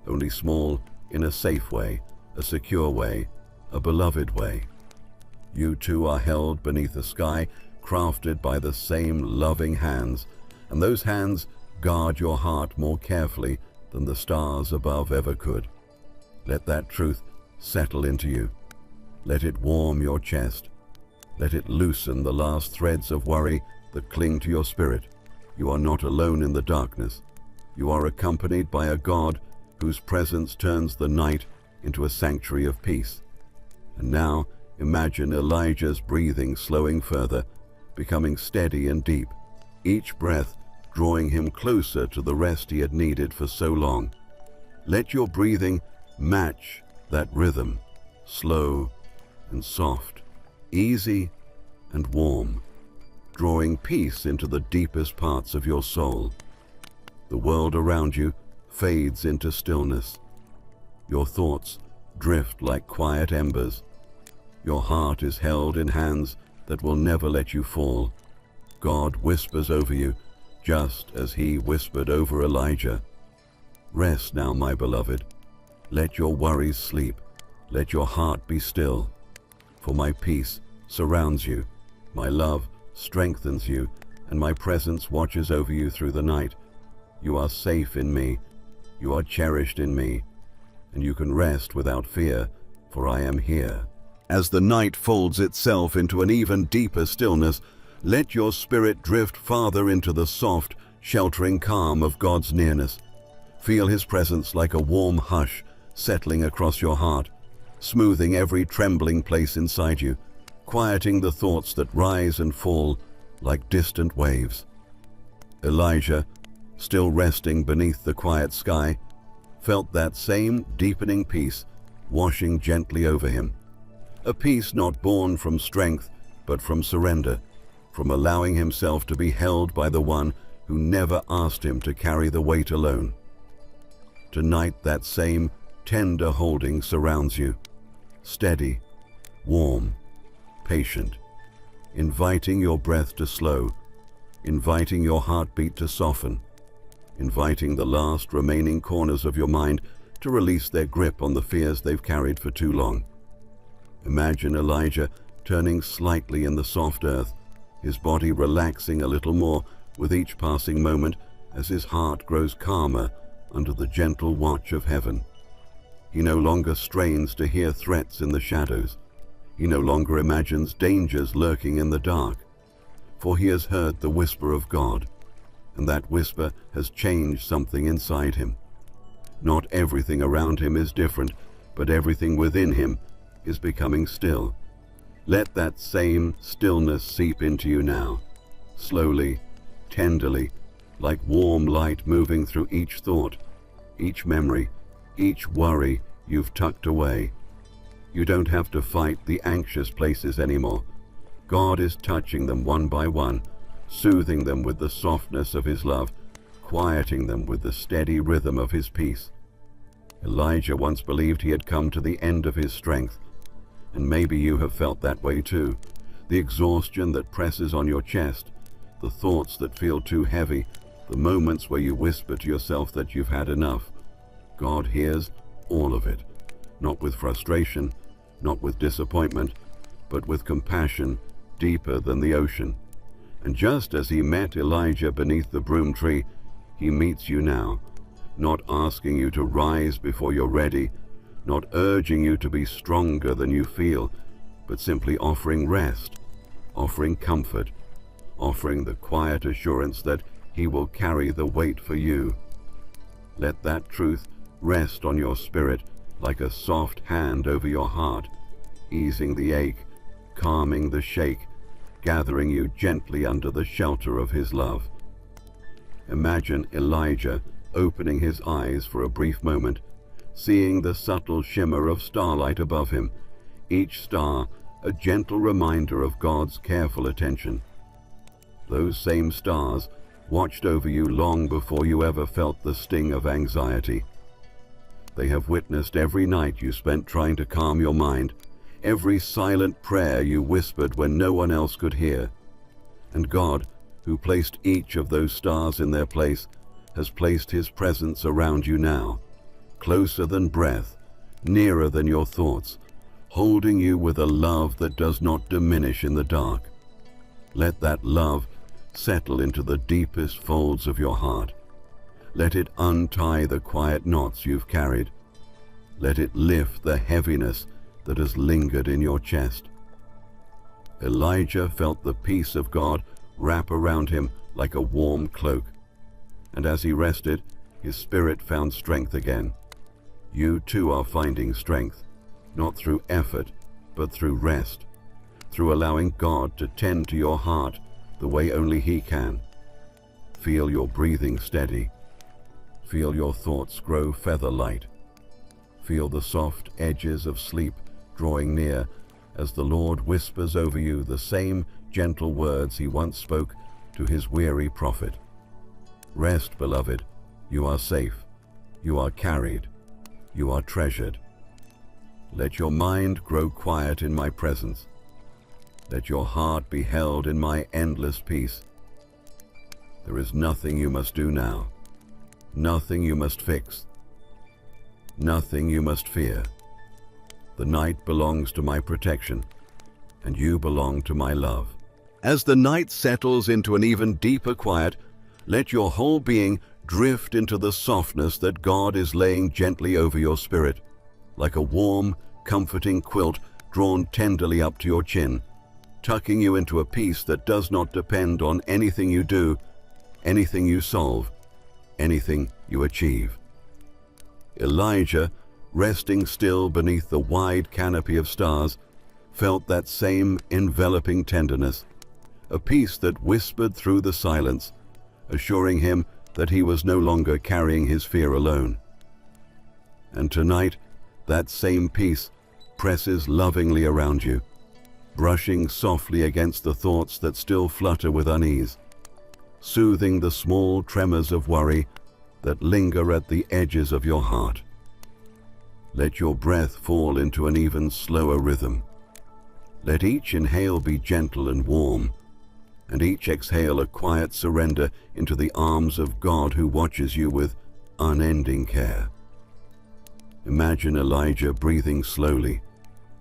only small in a safe way, a secure way, a beloved way. You too are held beneath a sky crafted by the same loving hands, and those hands guard your heart more carefully than the stars above ever could. Let that truth settle into you. Let it warm your chest. Let it loosen the last threads of worry that cling to your spirit. You are not alone in the darkness. You are accompanied by a God whose presence turns the night into a sanctuary of peace. And now imagine Elijah's breathing slowing further, becoming steady and deep, each breath drawing him closer to the rest he had needed for so long. Let your breathing match that rhythm, slow and soft, easy and warm, drawing peace into the deepest parts of your soul. The world around you fades into stillness. Your thoughts drift like quiet embers. Your heart is held in hands that will never let you fall. God whispers over you, just as he whispered over Elijah. Rest now, my beloved. Let your worries sleep. Let your heart be still. For my peace surrounds you. My love strengthens you, and my presence watches over you through the night. You are safe in me. You are cherished in me, and you can rest without fear, for I am here. As the night folds itself into an even deeper stillness, let your spirit drift farther into the soft, sheltering calm of God's nearness. Feel his presence like a warm hush settling across your heart, smoothing every trembling place inside you, quieting the thoughts that rise and fall like distant waves. Elijah, still resting beneath the quiet sky, felt that same deepening peace washing gently over him. A peace not born from strength, but from surrender, from allowing himself to be held by the one who never asked him to carry the weight alone. Tonight, that same tender holding surrounds you, steady, warm, patient, inviting your breath to slow, inviting your heartbeat to soften, inviting the last remaining corners of your mind to release their grip on the fears they've carried for too long. Imagine Elijah turning slightly in the soft earth, his body relaxing a little more with each passing moment as his heart grows calmer under the gentle watch of heaven. He no longer strains to hear threats in the shadows. He no longer imagines dangers lurking in the dark, for he has heard the whisper of God, and that whisper has changed something inside him. Not everything around him is different, but everything within him is becoming still. Let that same stillness seep into you now, slowly, tenderly, like warm light moving through each thought, each memory, each worry you've tucked away. You don't have to fight the anxious places anymore. God is touching them one by one, soothing them with the softness of his love, quieting them with the steady rhythm of his peace. Elijah once believed he had come to the end of his strength, and maybe you have felt that way too. The exhaustion that presses on your chest, the thoughts that feel too heavy, the moments where you whisper to yourself that you've had enough. God hears all of it, not with frustration, not with disappointment, but with compassion deeper than the ocean. And just as he met Elijah beneath the broom tree, he meets you now, not asking you to rise before you're ready, not urging you to be stronger than you feel, but simply offering rest, offering comfort, offering the quiet assurance that he will carry the weight for you. Let that truth rest on your spirit like a soft hand over your heart, easing the ache, calming the shake, gathering you gently under the shelter of his love. Imagine Elijah opening his eyes for a brief moment, seeing the subtle shimmer of starlight above him, each star a gentle reminder of God's careful attention. Those same stars watched over you long before you ever felt the sting of anxiety. They have witnessed every night you spent trying to calm your mind, every silent prayer you whispered when no one else could hear. And God, who placed each of those stars in their place, has placed his presence around you now, closer than breath, nearer than your thoughts, holding you with a love that does not diminish in the dark. Let that love settle into the deepest folds of your heart. Let it untie the quiet knots you've carried. Let it lift the heaviness that has lingered in your chest. Elijah felt the peace of God wrap around him like a warm cloak, and as he rested, his spirit found strength again. You too are finding strength, not through effort, but through rest, through allowing God to tend to your heart the way only He can. Feel your breathing steady. Feel your thoughts grow feather-light. Feel the soft edges of sleep drawing near as the Lord whispers over you the same gentle words He once spoke to His weary prophet. Rest, beloved. You are safe. You are carried. You are treasured. Let your mind grow quiet in my presence. Let your heart be held in my endless peace. There is nothing you must do now, nothing you must fix, nothing you must fear. The night belongs to my protection, and you belong to my love. As the night settles into an even deeper quiet, let your whole being drift into the softness that God is laying gently over your spirit, like a warm, comforting quilt drawn tenderly up to your chin, tucking you into a peace that does not depend on anything you do, anything you solve, anything you achieve. Elijah, resting still beneath the wide canopy of stars, felt that same enveloping tenderness, a peace that whispered through the silence, assuring him that he was no longer carrying his fear alone. And tonight, that same peace presses lovingly around you, brushing softly against the thoughts that still flutter with unease, soothing the small tremors of worry that linger at the edges of your heart. Let your breath fall into an even slower rhythm. Let each inhale be gentle and warm, and each exhale a quiet surrender into the arms of God who watches you with unending care. Imagine Elijah breathing slowly,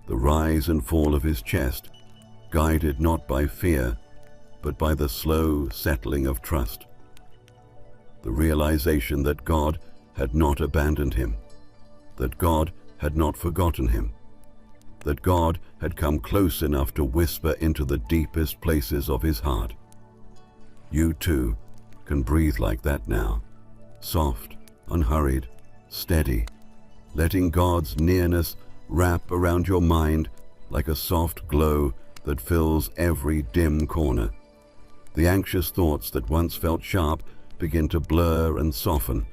the rise and fall of his chest, guided not by fear, but by the slow settling of trust. The realization that God had not abandoned him, that God had not forgotten him, that God had come close enough to whisper into the deepest places of his heart. You too can breathe like that now, soft, unhurried, steady, letting God's nearness wrap around your mind like a soft glow that fills every dim corner. The anxious thoughts that once felt sharp begin to blur and soften,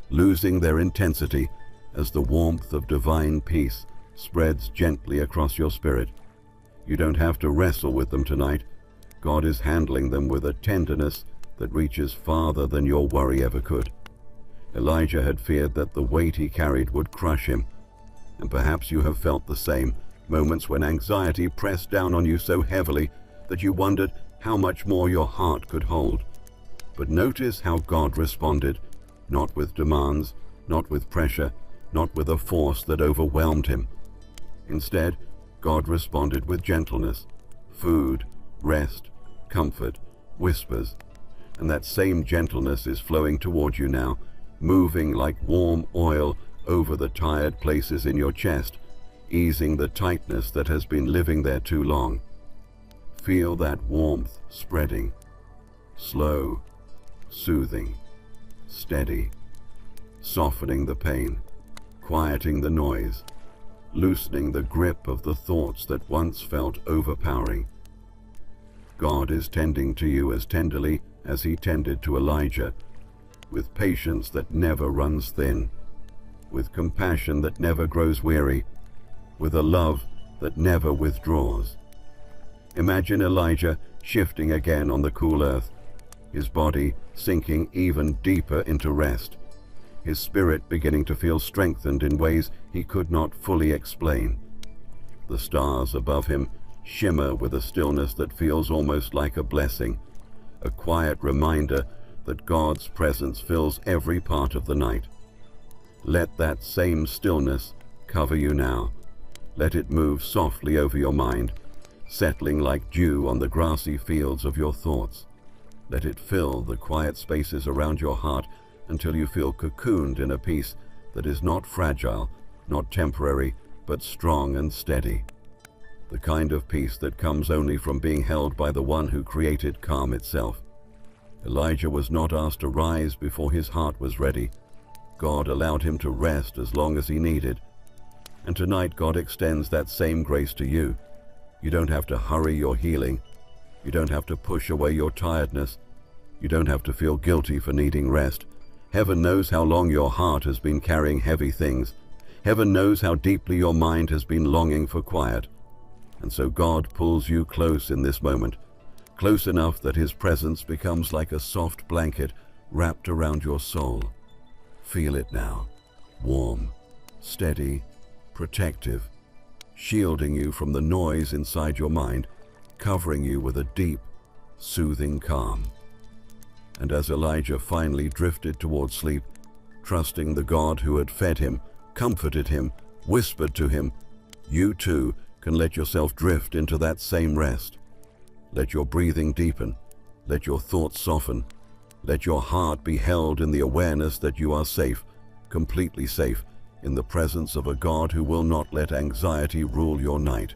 losing their intensity as the warmth of divine peace spreads gently across your spirit. You don't have to wrestle with them tonight. God is handling them with a tenderness that reaches farther than your worry ever could. Elijah had feared that the weight he carried would crush him, and perhaps you have felt the same, moments when anxiety pressed down on you so heavily that you wondered how much more your heart could hold. But notice how God responded, not with demands, not with pressure, not with a force that overwhelmed him. Instead, God responded with gentleness, food, rest, comfort, whispers, and that same gentleness is flowing toward you now, moving like warm oil over the tired places in your chest, easing the tightness that has been living there too long. Feel that warmth spreading, slow, soothing, steady, softening the pain, quieting the noise, loosening the grip of the thoughts that once felt overpowering. God is tending to you as tenderly as He tended to Elijah, with patience that never runs thin, with compassion that never grows weary, with a love that never withdraws. Imagine Elijah shifting again on the cool earth, his body sinking even deeper into rest, his spirit beginning to feel strengthened in ways he could not fully explain. The stars above him shimmer with a stillness that feels almost like a blessing, a quiet reminder that God's presence fills every part of the night. Let that same stillness cover you now. Let it move softly over your mind, settling like dew on the grassy fields of your thoughts. Let it fill the quiet spaces around your heart until you feel cocooned in a peace that is not fragile, not temporary, but strong and steady. The kind of peace that comes only from being held by the one who created calm itself. Elijah was not asked to rise before his heart was ready. God allowed him to rest as long as he needed. And tonight God extends that same grace to you. You don't have to hurry your healing. You don't have to push away your tiredness. You don't have to feel guilty for needing rest. Heaven knows how long your heart has been carrying heavy things. Heaven knows how deeply your mind has been longing for quiet. And so God pulls you close in this moment, close enough that his presence becomes like a soft blanket wrapped around your soul. Feel it now, warm, steady, protective, shielding you from the noise inside your mind, covering you with a deep, soothing calm. And as Elijah finally drifted toward sleep, trusting the God who had fed him, comforted him, whispered to him, you too can let yourself drift into that same rest. Let your breathing deepen. Let your thoughts soften. Let your heart be held in the awareness that you are safe, completely safe, in the presence of a God who will not let anxiety rule your night.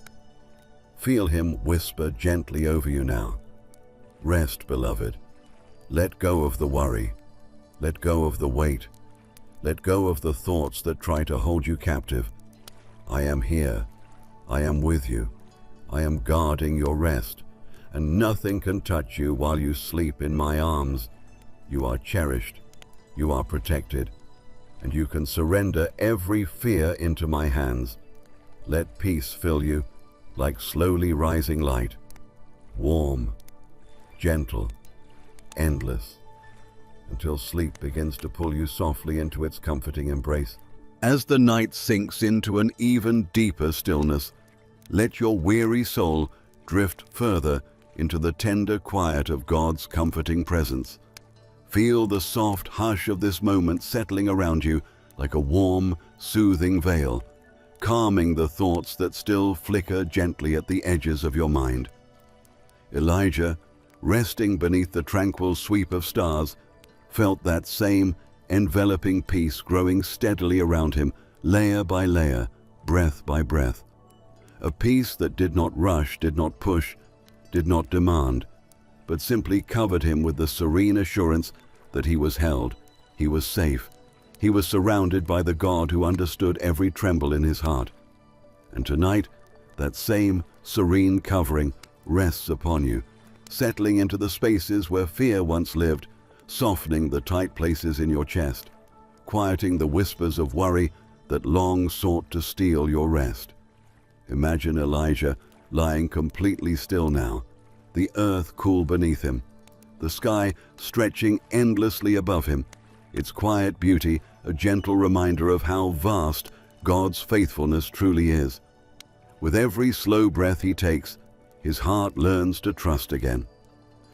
Feel him whisper gently over you now. Rest, beloved. Let go of the worry. Let go of the weight. Let go of the thoughts that try to hold you captive. I am here. I am with you. I am guarding your rest, and nothing can touch you while you sleep in my arms. You are cherished. You are protected. And you can surrender every fear into my hands. Let peace fill you like slowly rising light, warm, gentle, endless, until sleep begins to pull you softly into its comforting embrace. As the night sinks into an even deeper stillness, let your weary soul drift further into the tender quiet of God's comforting presence. Feel the soft hush of this moment settling around you like a warm, soothing veil, calming the thoughts that still flicker gently at the edges of your mind. Elijah, resting beneath the tranquil sweep of stars, felt that same enveloping peace growing steadily around him, layer by layer, breath by breath. A peace that did not rush, did not push, did not demand, but simply covered him with the serene assurance that he was held, he was safe, he was surrounded by the God who understood every tremble in his heart. And tonight, that same serene covering rests upon you, settling into the spaces where fear once lived, softening the tight places in your chest, quieting the whispers of worry that long sought to steal your rest. Imagine Elijah lying completely still now, the earth cool beneath him, the sky stretching endlessly above him, its quiet beauty a gentle reminder of how vast God's faithfulness truly is. With every slow breath he takes, his heart learns to trust again.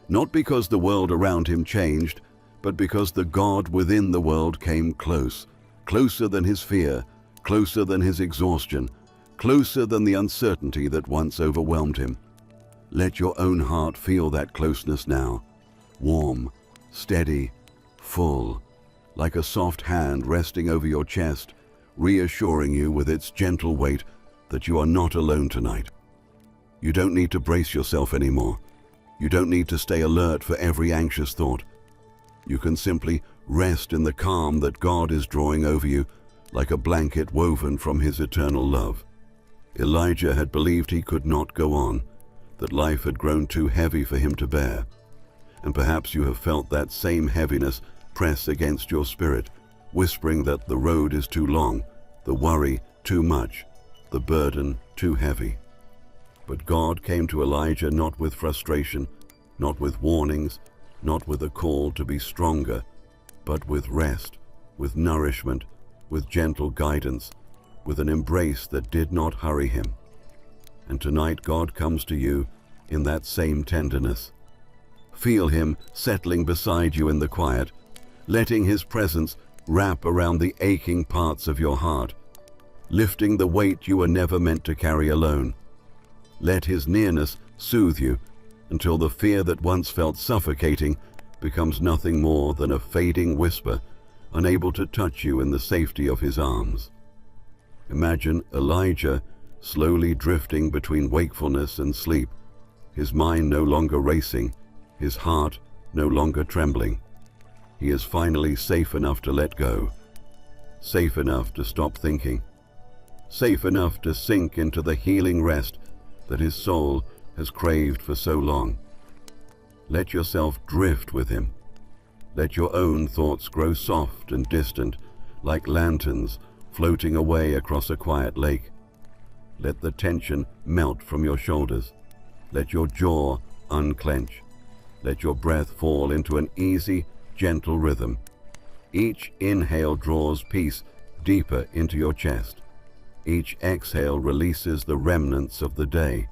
Not because the world around him changed, but because the God within the world came close, closer than his fear, closer than his exhaustion, closer than the uncertainty that once overwhelmed him. Let your own heart feel that closeness now, warm, steady, full, like a soft hand resting over your chest, reassuring you with its gentle weight that you are not alone tonight. You don't need to brace yourself anymore. You don't need to stay alert for every anxious thought. You can simply rest in the calm that God is drawing over you like a blanket woven from his eternal love. Elijah had believed he could not go on, that life had grown too heavy for him to bear. And perhaps you have felt that same heaviness press against your spirit, whispering that the road is too long, the worry too much, the burden too heavy. But God came to Elijah not with frustration, not with warnings, not with a call to be stronger, but with rest, with nourishment, with gentle guidance, with an embrace that did not hurry him. And tonight God comes to you in that same tenderness. Feel him settling beside you in the quiet, letting his presence wrap around the aching parts of your heart, lifting the weight you were never meant to carry alone. Let his nearness soothe you until the fear that once felt suffocating becomes nothing more than a fading whisper, unable to touch you in the safety of his arms. Imagine Elijah slowly drifting between wakefulness and sleep, his mind no longer racing, his heart no longer trembling. He is finally safe enough to let go, safe enough to stop thinking, safe enough to sink into the healing rest that his soul has craved for so long. Let yourself drift with him. Let your own thoughts grow soft and distant, like lanterns floating away across a quiet lake. Let the tension melt from your shoulders. Let your jaw unclench. Let your breath fall into an easy, gentle rhythm. Each inhale draws peace deeper into your chest. Each exhale releases the remnants of the day.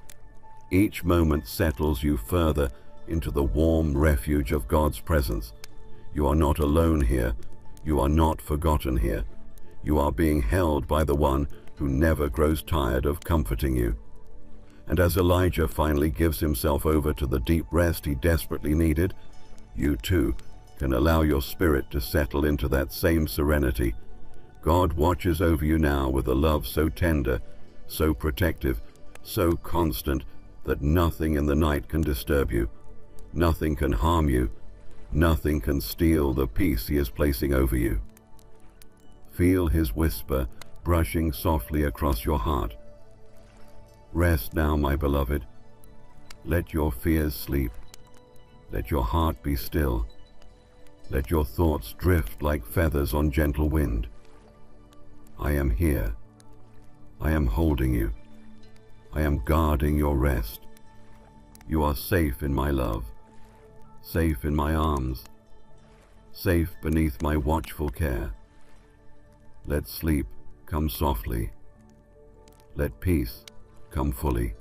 Each moment settles you further into the warm refuge of God's presence. You are not alone here. You are not forgotten here. You are being held by the one who never grows tired of comforting you. And as Elijah finally gives himself over to the deep rest he desperately needed, you too can allow your spirit to settle into that same serenity. God watches over you now with a love so tender, so protective, so constant that nothing in the night can disturb you. Nothing can harm you. Nothing can steal the peace he is placing over you. Feel his whisper brushing softly across your heart. Rest now, my beloved. Let your fears sleep. Let your heart be still. Let your thoughts drift like feathers on gentle wind. I am here. I am holding you. I am guarding your rest. You are safe in my love, safe in my arms, safe beneath my watchful care. Let sleep come softly. Let peace come fully.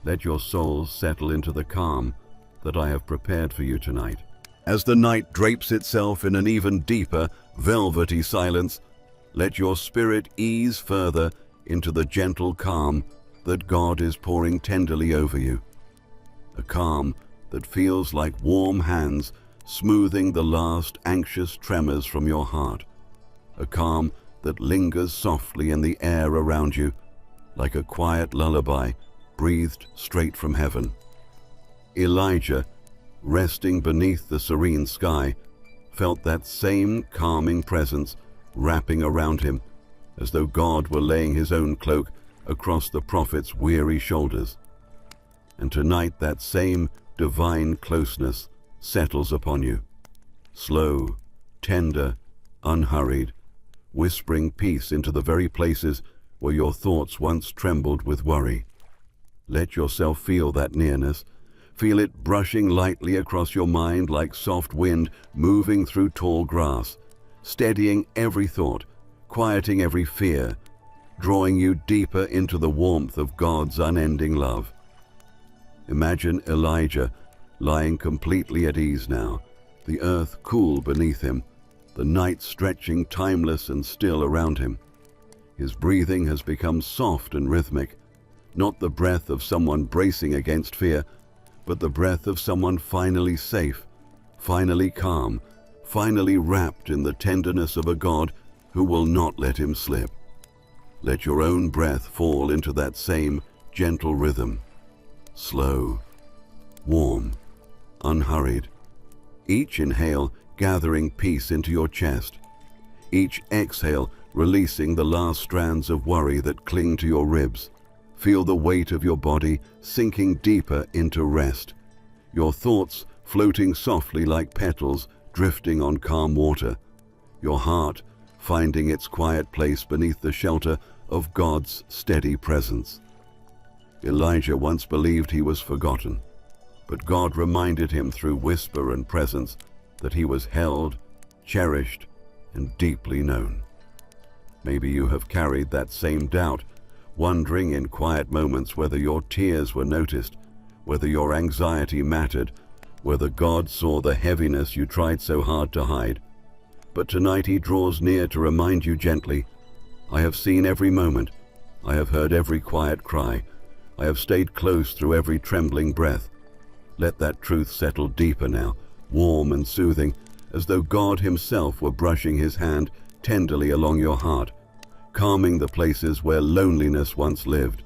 Let your soul settle into the calm that I have prepared for you tonight. As the night drapes itself in an even deeper, velvety silence, let your spirit ease further into the gentle calm that God is pouring tenderly over you. A calm that feels like warm hands smoothing the last anxious tremors from your heart. A calm that lingers softly in the air around you, like a quiet lullaby breathed straight from heaven. Elijah, resting beneath the serene sky, felt that same calming presence wrapping around him, as though God were laying his own cloak across the prophet's weary shoulders. And tonight that same divine closeness settles upon you, slow, tender, unhurried, whispering peace into the very places where your thoughts once trembled with worry. Let yourself feel that nearness. Feel it brushing lightly across your mind like soft wind moving through tall grass, steadying every thought, quieting every fear, drawing you deeper into the warmth of God's unending love. Imagine Elijah lying completely at ease now, the earth cool beneath him, the night stretching timeless and still around him. His breathing has become soft and rhythmic, not the breath of someone bracing against fear, but the breath of someone finally safe, finally calm, finally wrapped in the tenderness of a God who will not let him slip. Let your own breath fall into that same gentle rhythm, slow, warm, unhurried. Each inhale gathering peace into your chest, each exhale releasing the last strands of worry that cling to your ribs. Feel the weight of your body sinking deeper into rest, your thoughts floating softly like petals drifting on calm water, your heart finding its quiet place beneath the shelter of God's steady presence. Elijah once believed he was forgotten, but God reminded him through whisper and presence that he was held, cherished, and deeply known. Maybe you have carried that same doubt, wondering in quiet moments whether your tears were noticed, whether your anxiety mattered, whether God saw the heaviness you tried so hard to hide. But tonight he draws near to remind you gently, I have seen every moment, I have heard every quiet cry, I have stayed close through every trembling breath. Let that truth settle deeper now, warm and soothing, as though God himself were brushing his hand tenderly along your heart, calming the places where loneliness once lived.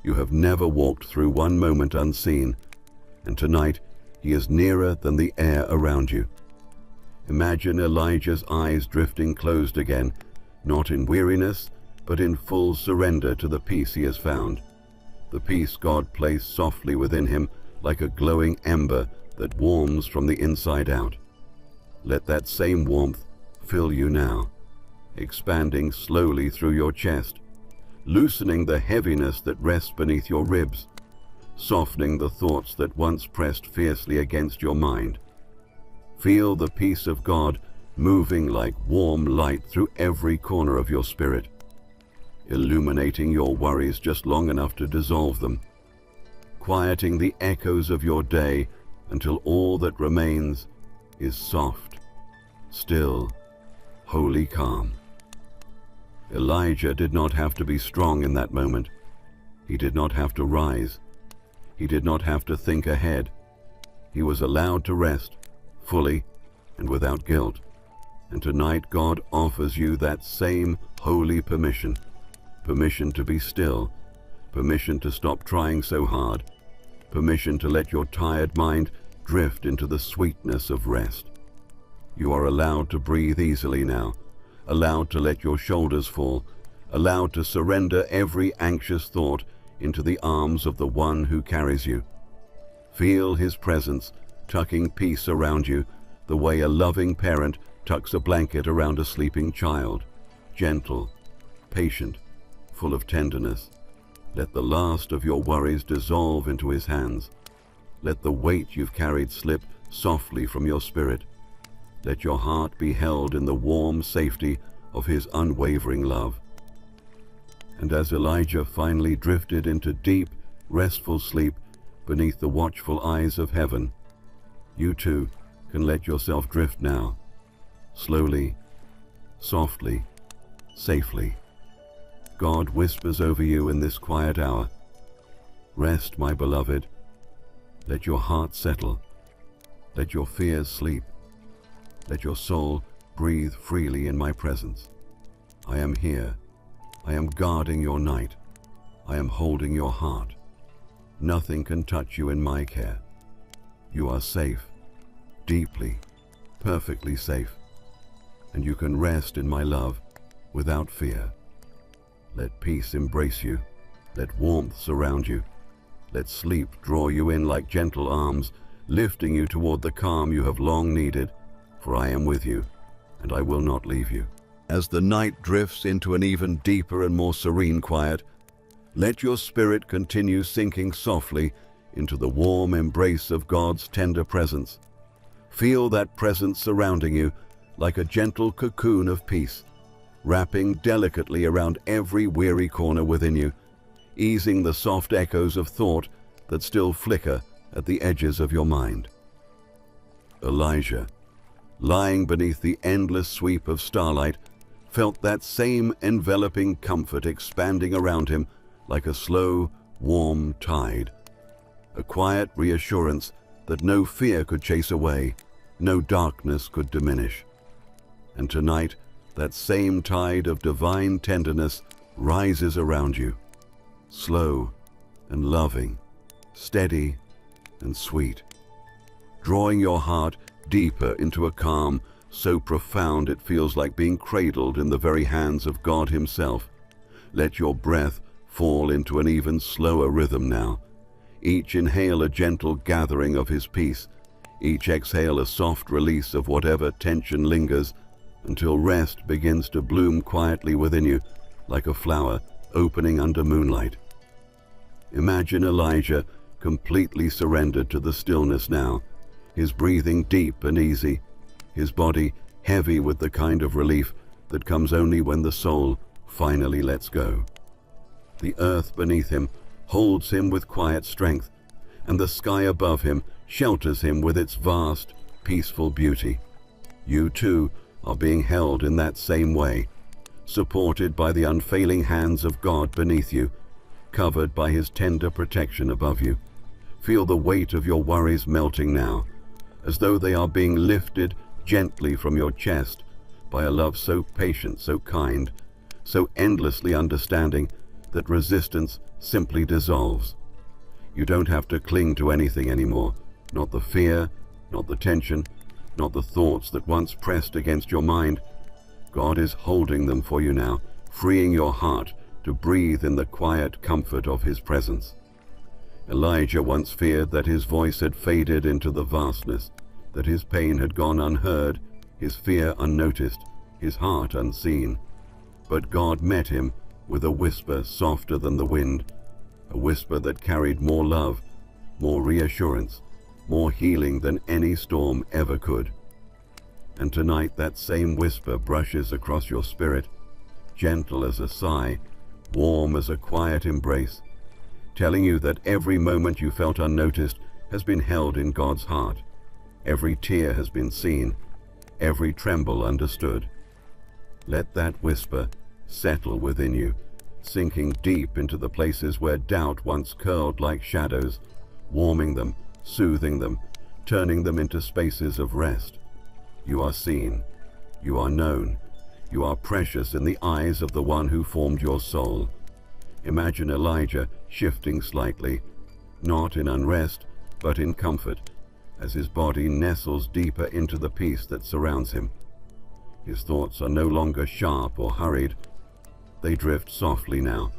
You have never walked through one moment unseen, and tonight he is nearer than the air around you. Imagine Elijah's eyes drifting closed again, not in weariness, but in full surrender to the peace he has found. The peace God placed softly within him like a glowing ember that warms from the inside out. Let that same warmth fill you now, expanding slowly through your chest, loosening the heaviness that rests beneath your ribs, softening the thoughts that once pressed fiercely against your mind. Feel the peace of God moving like warm light through every corner of your spirit, illuminating your worries just long enough to dissolve them, quieting the echoes of your day until all that remains is soft, still, holy calm. Elijah did not have to be strong in that moment. He did not have to rise. He did not have to think ahead. He was allowed to rest, fully and without guilt. And tonight God offers you that same holy permission. Permission to be still. Permission to stop trying so hard. Permission to let your tired mind drift into the sweetness of rest. You are allowed to breathe easily now, allowed to let your shoulders fall, allowed to surrender every anxious thought into the arms of the one who carries you. Feel his presence tucking peace around you the way a loving parent tucks a blanket around a sleeping child. Gentle, patient, full of tenderness. Let the last of your worries dissolve into his hands. Let the weight you've carried slip softly from your spirit. Let your heart be held in the warm safety of his unwavering love. And as Elijah finally drifted into deep, restful sleep beneath the watchful eyes of heaven, you too can let yourself drift now, slowly, softly, safely. God whispers over you in this quiet hour. Rest, my beloved. Let your heart settle. Let your fears sleep. Let your soul breathe freely in my presence. I am here. I am guarding your night. I am holding your heart. Nothing can touch you in my care. You are safe, deeply, perfectly safe, and you can rest in my love without fear. Let peace embrace you. Let warmth surround you. Let sleep draw you in like gentle arms, lifting you toward the calm you have long needed. For I am with you, and I will not leave you. As the night drifts into an even deeper and more serene quiet, let your spirit continue sinking softly into the warm embrace of God's tender presence. Feel that presence surrounding you like a gentle cocoon of peace, wrapping delicately around every weary corner within you, easing the soft echoes of thought that still flicker at the edges of your mind. Elijah, lying beneath the endless sweep of starlight, felt that same enveloping comfort expanding around him like a slow, warm tide. A quiet reassurance that no fear could chase away, no darkness could diminish. And tonight, that same tide of divine tenderness rises around you, slow and loving, steady and sweet, drawing your heart deeper into a calm so profound it feels like being cradled in the very hands of God himself. Let your breath fall into an even slower rhythm now. Each inhale a gentle gathering of his peace, each exhale a soft release of whatever tension lingers, until rest begins to bloom quietly within you like a flower opening under moonlight. Imagine Elijah completely surrendered to the stillness now, his breathing deep and easy, his body heavy with the kind of relief that comes only when the soul finally lets go. The earth beneath him holds him with quiet strength, and the sky above him shelters him with its vast, peaceful beauty. You too are being held in that same way, supported by the unfailing hands of God beneath you, covered by his tender protection above you. Feel the weight of your worries melting now, as though they are being lifted gently from your chest by a love so patient, so kind, so endlessly understanding that resistance simply dissolves. You don't have to cling to anything anymore, not the fear, not the tension, not the thoughts that once pressed against your mind. God is holding them for you now, freeing your heart to breathe in the quiet comfort of his presence. Elijah once feared that his voice had faded into the vastness, that his pain had gone unheard, his fear unnoticed, his heart unseen. But God met him with a whisper softer than the wind, a whisper that carried more love, more reassurance, more healing than any storm ever could. And tonight that same whisper brushes across your spirit, gentle as a sigh, warm as a quiet embrace, telling you that every moment you felt unnoticed has been held in God's heart. Every tear has been seen, every tremble understood. Let that whisper settle within you, sinking deep into the places where doubt once curled like shadows, warming them, soothing them, turning them into spaces of rest. You are seen, you are known, you are precious in the eyes of the one who formed your soul. Imagine Elijah shifting slightly, not in unrest, but in comfort, as his body nestles deeper into the peace that surrounds him. His thoughts are no longer sharp or hurried. They drift softly now,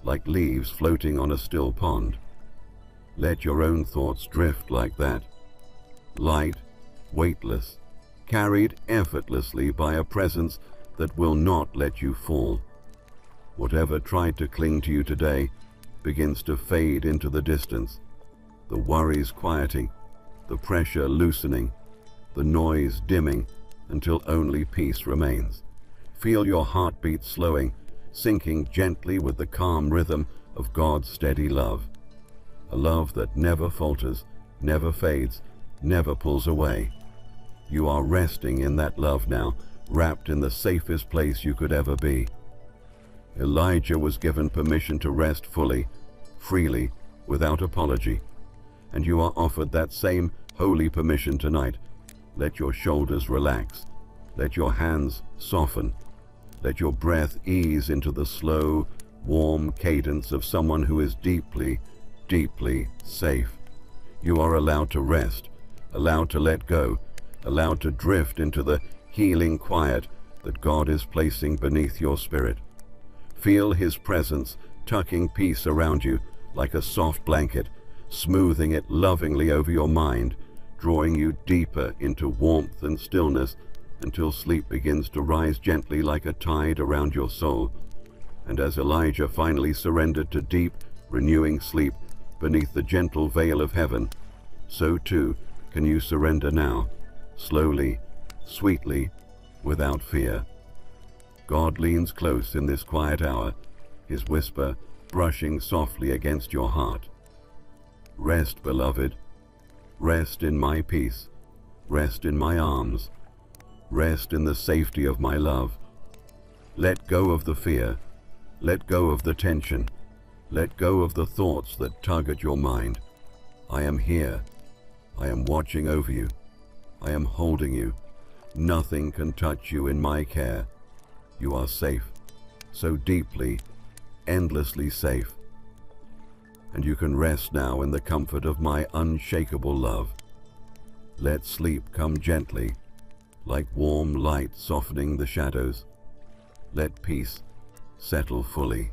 like leaves floating on a still pond. Let your own thoughts drift like that, light, weightless, carried effortlessly by a presence that will not let you fall. Whatever tried to cling to you today begins to fade into the distance, the worries quieting, the pressure loosening, the noise dimming until only peace remains. Feel your heartbeat slowing, sinking gently with the calm rhythm of God's steady love. A love that never falters, never fades, never pulls away. You are resting in that love now, wrapped in the safest place you could ever be. Elijah was given permission to rest fully, freely, without apology, and you are offered that same holy permission tonight. Let your shoulders relax, let your hands soften, let your breath ease into the slow, warm cadence of someone who is deeply, deeply safe. You are allowed to rest, allowed to let go, allowed to drift into the healing quiet that God is placing beneath your spirit. Feel his presence tucking peace around you like a soft blanket, smoothing it lovingly over your mind, drawing you deeper into warmth and stillness until sleep begins to rise gently like a tide around your soul. And as Elijah finally surrendered to deep, renewing sleep beneath the gentle veil of heaven, so too can you surrender now, slowly, sweetly, without fear. God leans close in this quiet hour, his whisper brushing softly against your heart. Rest, beloved. Rest in my peace. Rest in my arms. Rest in the safety of my love. Let go of the fear. Let go of the tension. Let go of the thoughts that tug at your mind. I am here. I am watching over you. I am holding you. Nothing can touch you in my care. You are safe, so deeply, endlessly safe. And you can rest now in the comfort of my unshakable love. Let sleep come gently, like warm light softening the shadows. Let peace settle fully.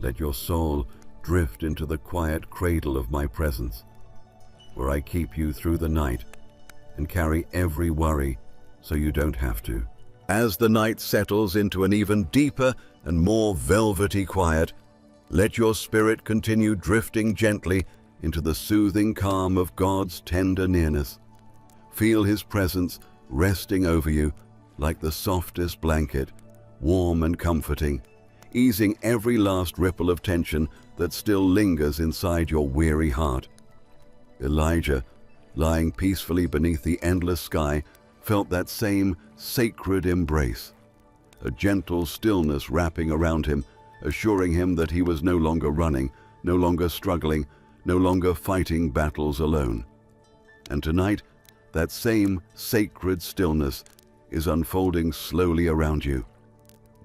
Let your soul drift into the quiet cradle of my presence, where I keep you through the night and carry every worry so you don't have to. As the night settles into an even deeper and more velvety quiet, let your spirit continue drifting gently into the soothing calm of God's tender nearness. Feel his presence resting over you like the softest blanket, warm and comforting, easing every last ripple of tension that still lingers inside your weary heart. Elijah, lying peacefully beneath the endless sky, felt that same sacred embrace, a gentle stillness wrapping around him assuring him that he was no longer running, no longer struggling, no longer fighting battles alone. And tonight, that same sacred stillness is unfolding slowly around you,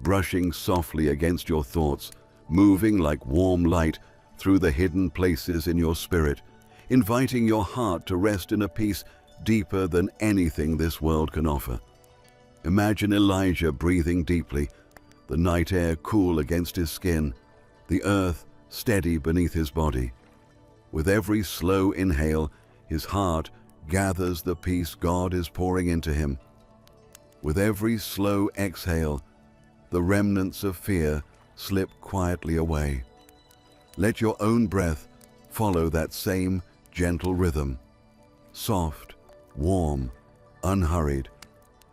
brushing softly against your thoughts, moving like warm light through the hidden places in your spirit, inviting your heart to rest in a peace deeper than anything this world can offer. Imagine Elijah breathing deeply, the night air cool against his skin, the earth steady beneath his body. With every slow inhale, his heart gathers the peace God is pouring into him. With every slow exhale, the remnants of fear slip quietly away. Let your own breath follow that same gentle rhythm, soft, warm, unhurried,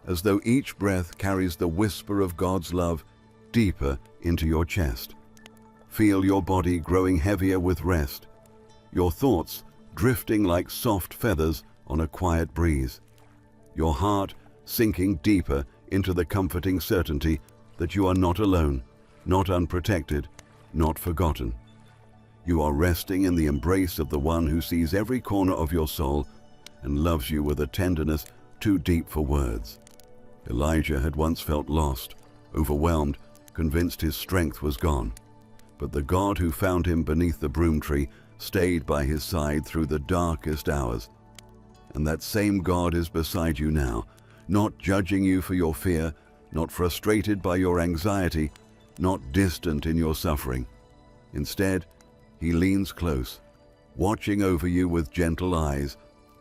as though each breath carries the whisper of God's love deeper into your chest. Feel your body growing heavier with rest, your thoughts drifting like soft feathers on a quiet breeze, your heart sinking deeper into the comforting certainty that you are not alone, not unprotected, not forgotten. You are resting in the embrace of the one who sees every corner of your soul and loves you with a tenderness too deep for words. Elijah had once felt lost, overwhelmed, convinced his strength was gone. But the God who found him beneath the broom tree stayed by his side through the darkest hours. And that same God is beside you now, not judging you for your fear, not frustrated by your anxiety, not distant in your suffering. Instead, he leans close, watching over you with gentle eyes,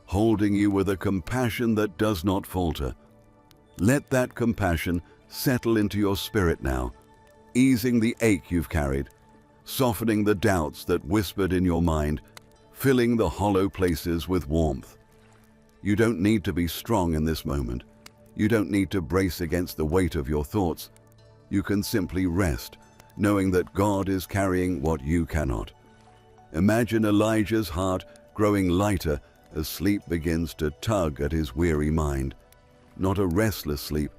holding you with a compassion that does not falter. Let that compassion settle into your spirit now, easing the ache you've carried, softening the doubts that whispered in your mind, filling the hollow places with warmth. You don't need to be strong in this moment. You don't need to brace against the weight of your thoughts. You can simply rest, knowing that God is carrying what you cannot. Imagine Elijah's heart growing lighter as sleep begins to tug at his weary mind. Not a restless sleep,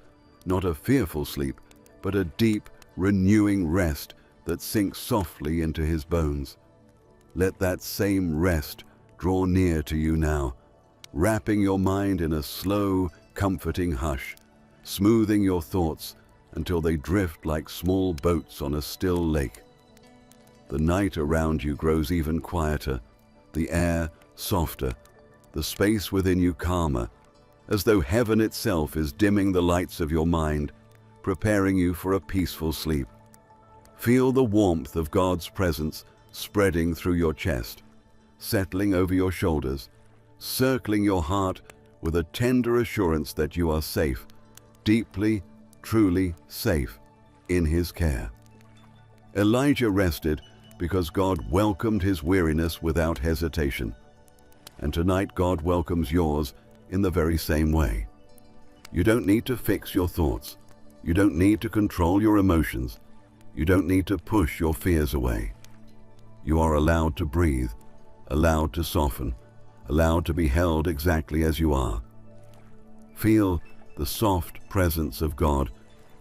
not a fearful sleep, but a deep, renewing rest that sinks softly into his bones. Let that same rest draw near to you now, wrapping your mind in a slow, comforting hush, smoothing your thoughts until they drift like small boats on a still lake. The night around you grows even quieter, the air softer, the space within you calmer, as though heaven itself is dimming the lights of your mind, preparing you for a peaceful sleep. Feel the warmth of God's presence spreading through your chest, settling over your shoulders, circling your heart with a tender assurance that you are safe, deeply, truly safe, in His care. Elijah rested because God welcomed his weariness without hesitation. And tonight God welcomes yours in the very same way. You don't need to fix your thoughts. You don't need to control your emotions. You don't need to push your fears away. You are allowed to breathe, allowed to soften, allowed to be held exactly as you are. Feel the soft presence of God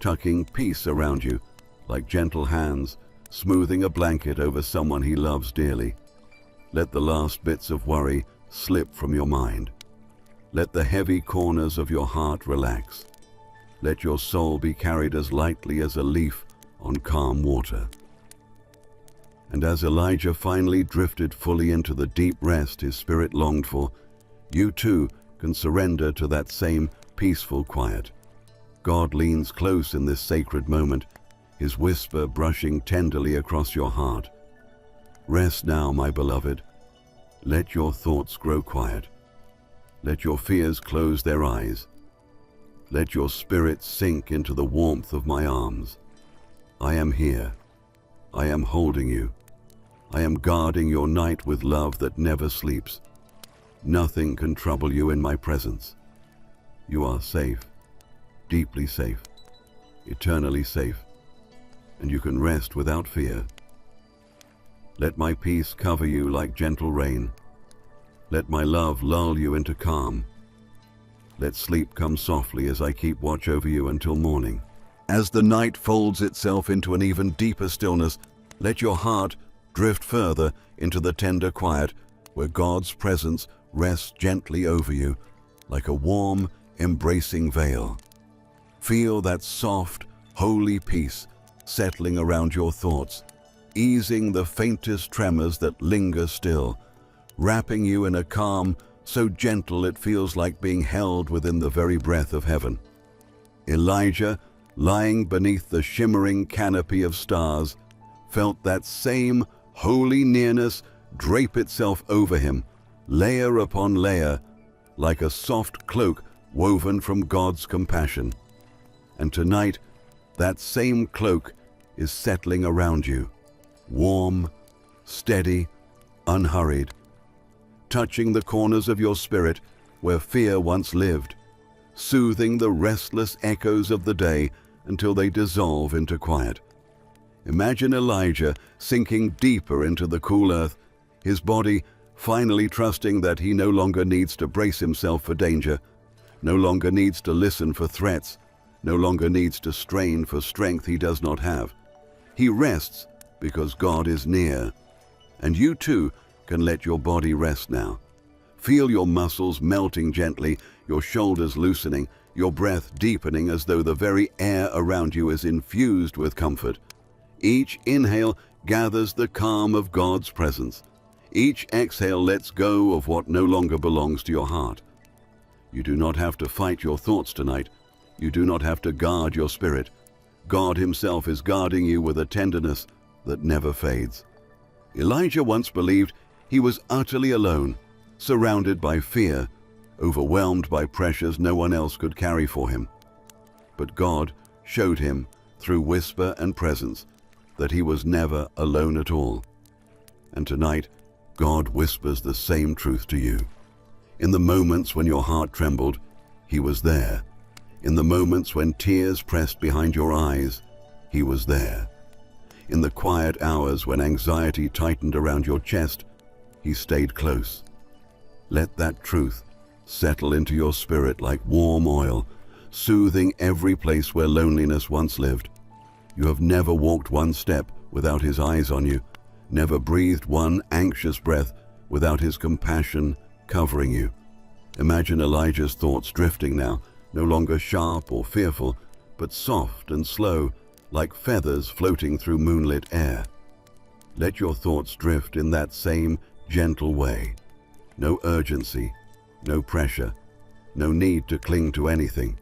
tucking peace around you like gentle hands, smoothing a blanket over someone He loves dearly. Let the last bits of worry slip from your mind. Let the heavy corners of your heart relax. Let your soul be carried as lightly as a leaf on calm water. And as Elijah finally drifted fully into the deep rest his spirit longed for, you too can surrender to that same peaceful quiet. God leans close in this sacred moment, His whisper brushing tenderly across your heart. Rest now, my beloved. Let your thoughts grow quiet. Let your fears close their eyes. Let your spirit sink into the warmth of my arms. I am here. I am holding you. I am guarding your night with love that never sleeps. Nothing can trouble you in my presence. You are safe, deeply safe, eternally safe, and you can rest without fear. Let my peace cover you like gentle rain. Let my love lull you into calm. Let sleep come softly as I keep watch over you until morning. As the night folds itself into an even deeper stillness, let your heart drift further into the tender quiet where God's presence rests gently over you like a warm, embracing veil. Feel that soft, holy peace settling around your thoughts, easing the faintest tremors that linger still, wrapping you in a calm so gentle it feels like being held within the very breath of heaven. Elijah, lying beneath the shimmering canopy of stars, felt that same holy nearness drape itself over him, layer upon layer, like a soft cloak woven from God's compassion. And tonight, that same cloak is settling around you, warm, steady, unhurried, touching the corners of your spirit where fear once lived, soothing the restless echoes of the day until they dissolve into quiet. Imagine Elijah sinking deeper into the cool earth, his body finally trusting that he no longer needs to brace himself for danger, no longer needs to listen for threats, no longer needs to strain for strength he does not have. He rests because God is near. And you too can let your body rest now. Feel your muscles melting gently, your shoulders loosening, your breath deepening as though the very air around you is infused with comfort. Each inhale gathers the calm of God's presence. Each exhale lets go of what no longer belongs to your heart. You do not have to fight your thoughts tonight. You do not have to guard your spirit. God Himself is guarding you with a tenderness that never fades. Elijah once believed he was utterly alone, surrounded by fear, overwhelmed by pressures no one else could carry for him. But God showed him, through whisper and presence, that he was never alone at all. And tonight, God whispers the same truth to you. In the moments when your heart trembled, He was there. In the moments when tears pressed behind your eyes, He was there. In the quiet hours when anxiety tightened around your chest, He stayed close. Let that truth settle into your spirit like warm oil, soothing every place where loneliness once lived. You have never walked one step without His eyes on you, never breathed one anxious breath without His compassion covering you. Imagine Elijah's thoughts drifting now, no longer sharp or fearful, but soft and slow, like feathers floating through moonlit air. Let your thoughts drift in that same gentle way. No urgency, no pressure, no need to cling to anything.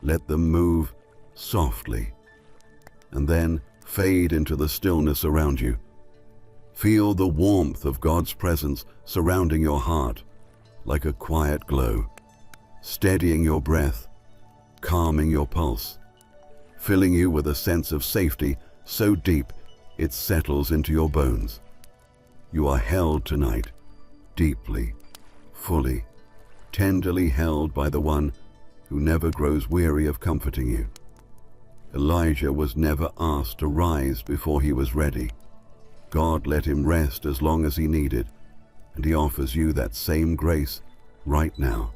Let them move softly, and then fade into the stillness around you. Feel the warmth of God's presence surrounding your heart, like a quiet glow, steadying your breath, calming your pulse, filling you with a sense of safety so deep it settles into your bones. You are held tonight, deeply, fully, tenderly held by the one who never grows weary of comforting you. Elijah was never asked to rise before he was ready. God let him rest as long as he needed, and He offers you that same grace right now.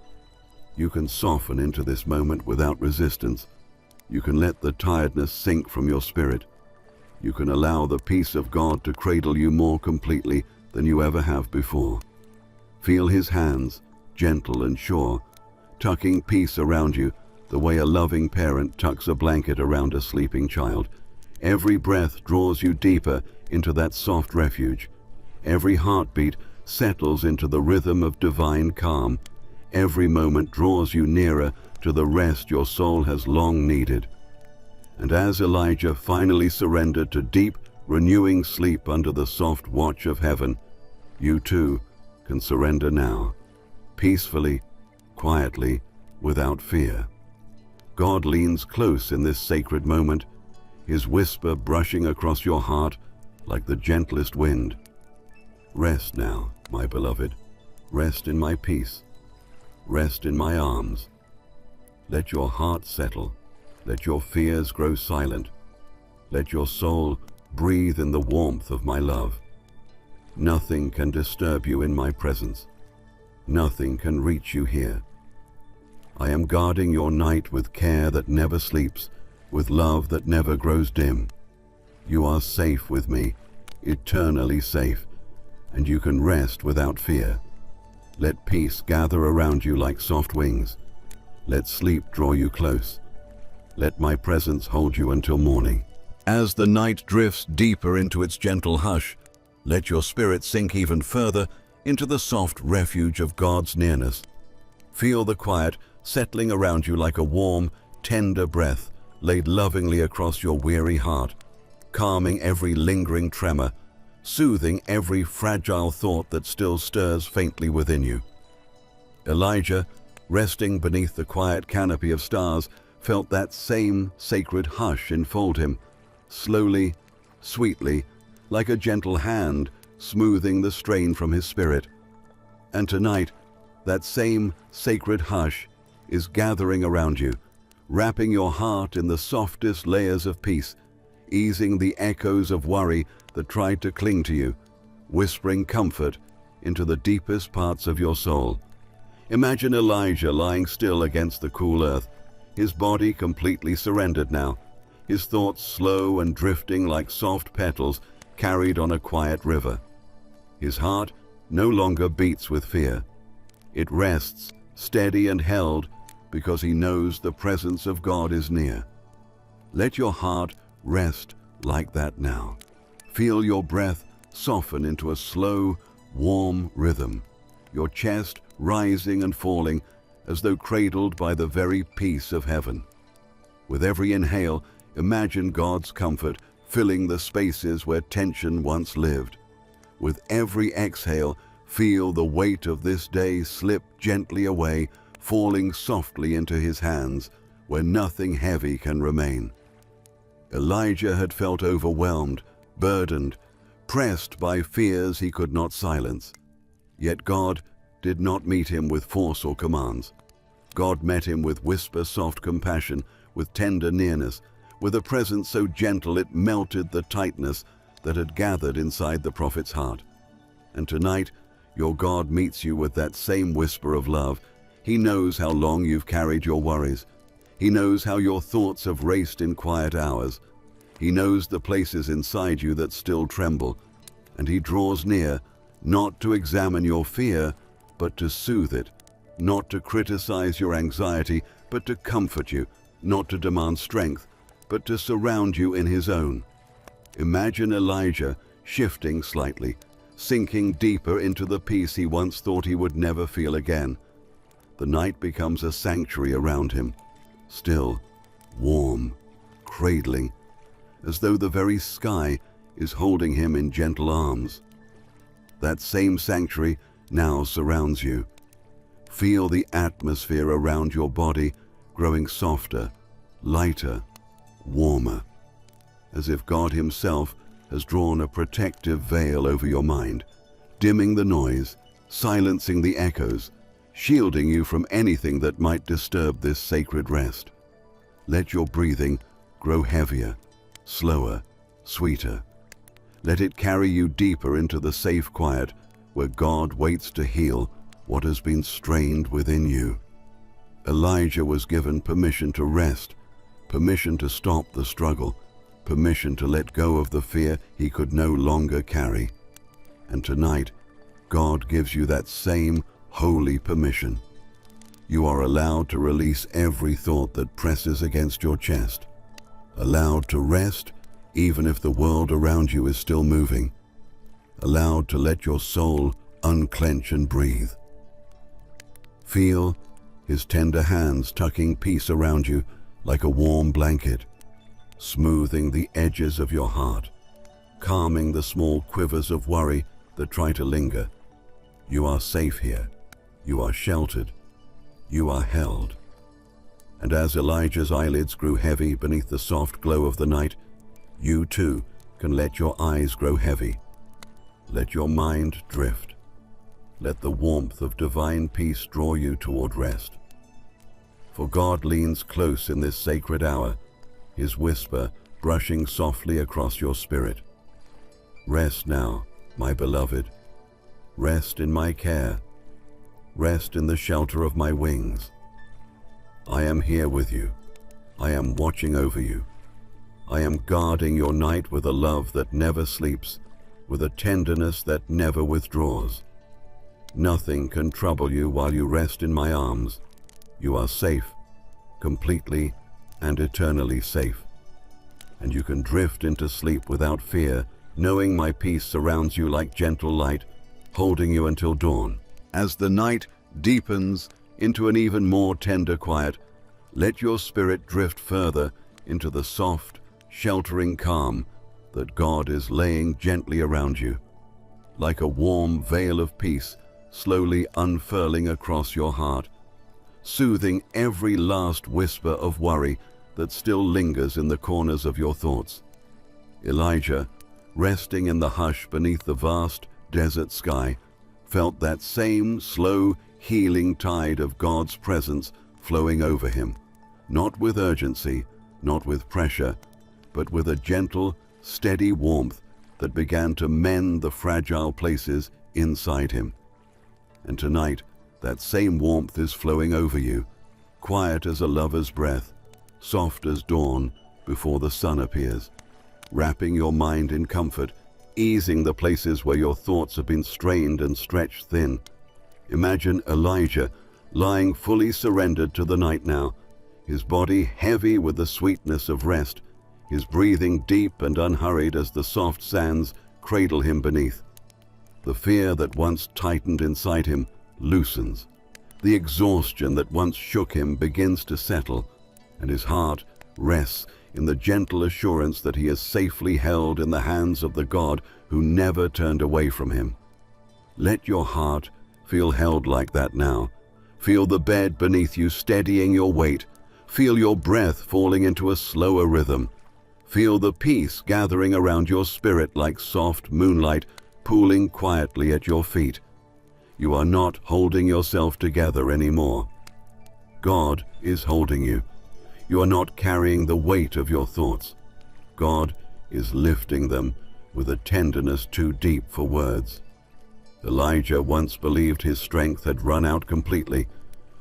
You can soften into this moment without resistance. You can let the tiredness sink from your spirit. You can allow the peace of God to cradle you more completely than you ever have before. Feel His hands, gentle and sure, tucking peace around you the way a loving parent tucks a blanket around a sleeping child. Every breath draws you deeper into that soft refuge. Every heartbeat settles into the rhythm of divine calm. Every moment draws you nearer to the rest your soul has long needed. And as Elijah finally surrendered to deep, renewing sleep under the soft watch of heaven, you too can surrender now, peacefully, quietly, without fear. God leans close in this sacred moment, His whisper brushing across your heart like the gentlest wind. Rest now, my beloved. Rest in my peace. Rest in my arms. Let your heart settle. Let your fears grow silent. Let your soul breathe in the warmth of my love. Nothing can disturb you in my presence. Nothing can reach you here. I am guarding your night with care that never sleeps, with love that never grows dim. You are safe with me, eternally safe, and you can rest without fear. Let peace gather around you like soft wings. Let sleep draw you close. Let my presence hold you until morning. As the night drifts deeper into its gentle hush, let your spirit sink even further into the soft refuge of God's nearness. Feel the quiet settling around you like a warm, tender breath laid lovingly across your weary heart, calming every lingering tremor, soothing every fragile thought that still stirs faintly within you. Elijah, resting beneath the quiet canopy of stars, felt that same sacred hush enfold him, slowly, sweetly, like a gentle hand smoothing the strain from his spirit. And tonight, that same sacred hush is gathering around you, wrapping your heart in the softest layers of peace, easing the echoes of worry that tried to cling to you, whispering comfort into the deepest parts of your soul. Imagine Elijah lying still against the cool earth, his body completely surrendered now, his thoughts slow and drifting like soft petals carried on a quiet river. His heart no longer beats with fear. It rests, steady and held, because he knows the presence of God is near. Let your heart rest like that now. Feel your breath soften into a slow, warm rhythm, your chest rising and falling as though cradled by the very peace of heaven. With every inhale, imagine God's comfort filling the spaces where tension once lived. With every exhale, feel the weight of this day slip gently away, falling softly into his hands, where nothing heavy can remain. Elijah had felt overwhelmed, burdened, pressed by fears he could not silence. Yet God did not meet him with force or commands. God met him with whisper-soft compassion, with tender nearness, with a presence so gentle it melted the tightness that had gathered inside the prophet's heart. And tonight, your God meets you with that same whisper of love. He knows how long you've carried your worries. He knows how your thoughts have raced in quiet hours. He knows the places inside you that still tremble. And he draws near, not to examine your fear, but to soothe it, not to criticize your anxiety, but to comfort you, not to demand strength, but to surround you in his own. Imagine Elijah shifting slightly, sinking deeper into the peace he once thought he would never feel again. The night becomes a sanctuary around him, still, warm, cradling, as though the very sky is holding him in gentle arms. That same sanctuary now surrounds you. Feel the atmosphere around your body growing softer, lighter, warmer, as if God himself has drawn a protective veil over your mind, dimming the noise, silencing the echoes, shielding you from anything that might disturb this sacred rest. Let your breathing grow heavier, slower, sweeter. Let it carry you deeper into the safe quiet where God waits to heal what has been strained within you. Elijah was given permission to rest, permission to stop the struggle, permission to let go of the fear he could no longer carry. And tonight, God gives you that same holy permission. You are allowed to release every thought that presses against your chest, allowed to rest even if the world around you is still moving, allowed to let your soul unclench and breathe. Feel his tender hands tucking peace around you like a warm blanket, smoothing the edges of your heart, calming the small quivers of worry that try to linger. You are safe here. You are sheltered. You are held. And as Elijah's eyelids grew heavy beneath the soft glow of the night, you too can let your eyes grow heavy. Let your mind drift. Let the warmth of divine peace draw you toward rest. For God leans close in this sacred hour, his whisper brushing softly across your spirit. Rest now, my beloved. Rest in my care. Rest in the shelter of my wings. I am here with you, I am watching over you. I am guarding your night with a love that never sleeps, with a tenderness that never withdraws. Nothing can trouble you while you rest in my arms. You are safe, completely and eternally safe. And you can drift into sleep without fear, knowing my peace surrounds you like gentle light, holding you until dawn. As the night deepens into an even more tender quiet, let your spirit drift further into the soft, sheltering calm that God is laying gently around you, like a warm veil of peace slowly unfurling across your heart, soothing every last whisper of worry that still lingers in the corners of your thoughts. Elijah, resting in the hush beneath the vast desert sky, felt that same slow, healing tide of God's presence flowing over him, not with urgency, not with pressure, but with a gentle, steady warmth that began to mend the fragile places inside him. And tonight, that same warmth is flowing over you, quiet as a lover's breath, soft as dawn before the sun appears, wrapping your mind in comfort, easing the places where your thoughts have been strained and stretched thin. Imagine Elijah lying fully surrendered to the night now, his body heavy with the sweetness of rest, his breathing deep and unhurried as the soft sands cradle him beneath. The fear that once tightened inside him loosens. The exhaustion that once shook him begins to settle, and his heart rests in the gentle assurance that he is safely held in the hands of the God who never turned away from him. Let your heart feel held like that now. Feel the bed beneath you steadying your weight. Feel your breath falling into a slower rhythm. Feel the peace gathering around your spirit like soft moonlight pooling quietly at your feet. You are not holding yourself together anymore. God is holding you. You are not carrying the weight of your thoughts. God is lifting them with a tenderness too deep for words. Elijah once believed his strength had run out completely,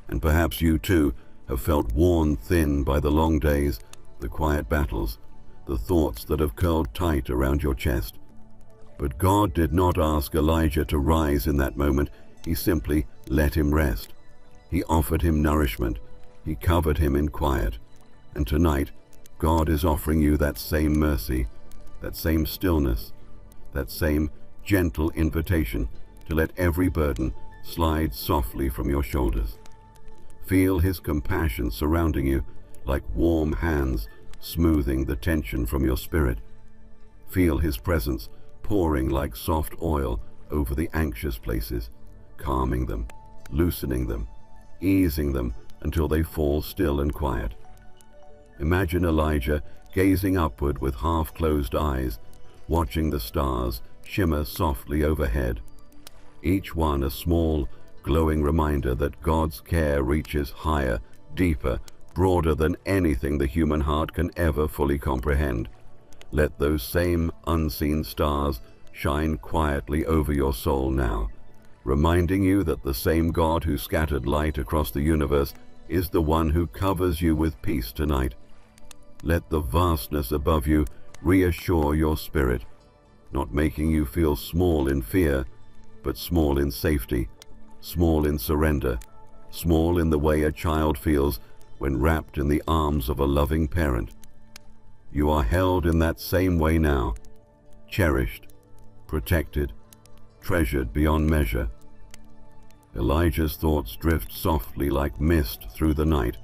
and perhaps you too have felt worn thin by the long days, the quiet battles, the thoughts that have curled tight around your chest. But God did not ask Elijah to rise in that moment. He simply let him rest. He offered him nourishment. He covered him in quiet. And tonight, God is offering you that same mercy, that same stillness, that same gentle invitation to let every burden slide softly from your shoulders. Feel his compassion surrounding you like warm hands smoothing the tension from your spirit. Feel his presence pouring like soft oil over the anxious places, calming them, loosening them, easing them until they fall still and quiet. Imagine Elijah gazing upward with half-closed eyes, watching the stars shimmer softly overhead, each one a small, glowing reminder that God's care reaches higher, deeper, broader than anything the human heart can ever fully comprehend. Let those same unseen stars shine quietly over your soul now, reminding you that the same God who scattered light across the universe is the one who covers you with peace tonight. Let the vastness above you reassure your spirit, not making you feel small in fear, but small in safety, small in surrender, small in the way a child feels when wrapped in the arms of a loving parent. You are held in that same way now, cherished, protected, treasured beyond measure. Elijah's thoughts drift softly like mist through the night,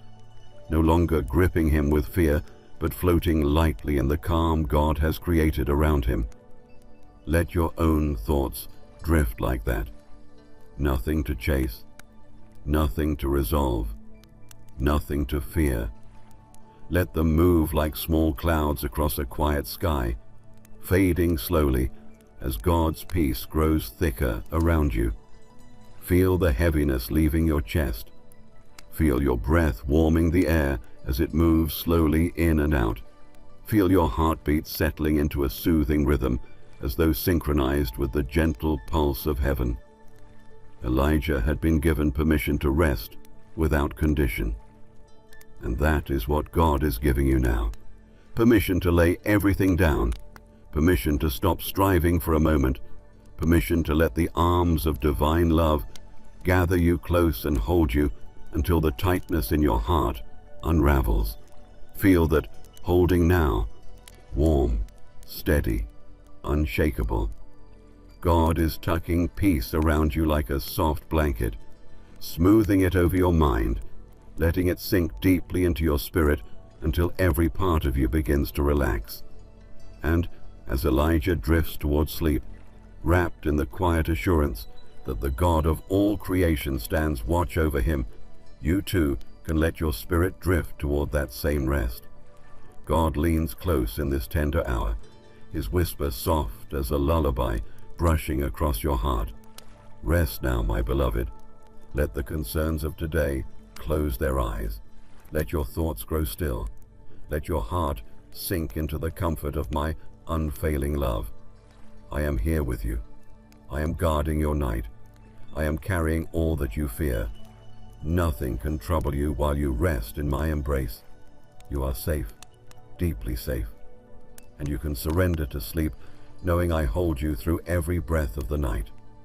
no longer gripping him with fear, but floating lightly in the calm God has created around him. Let your own thoughts drift like that. Nothing to chase, nothing to resolve, nothing to fear. Let them move like small clouds across a quiet sky, fading slowly as God's peace grows thicker around you. Feel the heaviness leaving your chest. Feel your breath warming the air as it moves slowly in and out. Feel your heartbeat settling into a soothing rhythm as though synchronized with the gentle pulse of heaven. Elijah had been given permission to rest without condition. And that is what God is giving you now. Permission to lay everything down. Permission to stop striving for a moment. Permission to let the arms of divine love gather you close and hold you until the tightness in your heart unravels. Feel that holding now, warm, steady, unshakable. God is tucking peace around you like a soft blanket, smoothing it over your mind, letting it sink deeply into your spirit until every part of you begins to relax. And as Elijah drifts toward sleep, wrapped in the quiet assurance that the God of all creation stands watch over him, you too can let your spirit drift toward that same rest. God leans close in this tender hour, his whisper soft as a lullaby brushing across your heart. Rest now, my beloved. Let the concerns of today close their eyes. Let your thoughts grow still. Let your heart sink into the comfort of my unfailing love. I am here with you. I am guarding your night. I am carrying all that you fear. Nothing can trouble you while you rest in my embrace. You are safe, deeply safe, and you can surrender to sleep knowing I hold you through every breath of the night.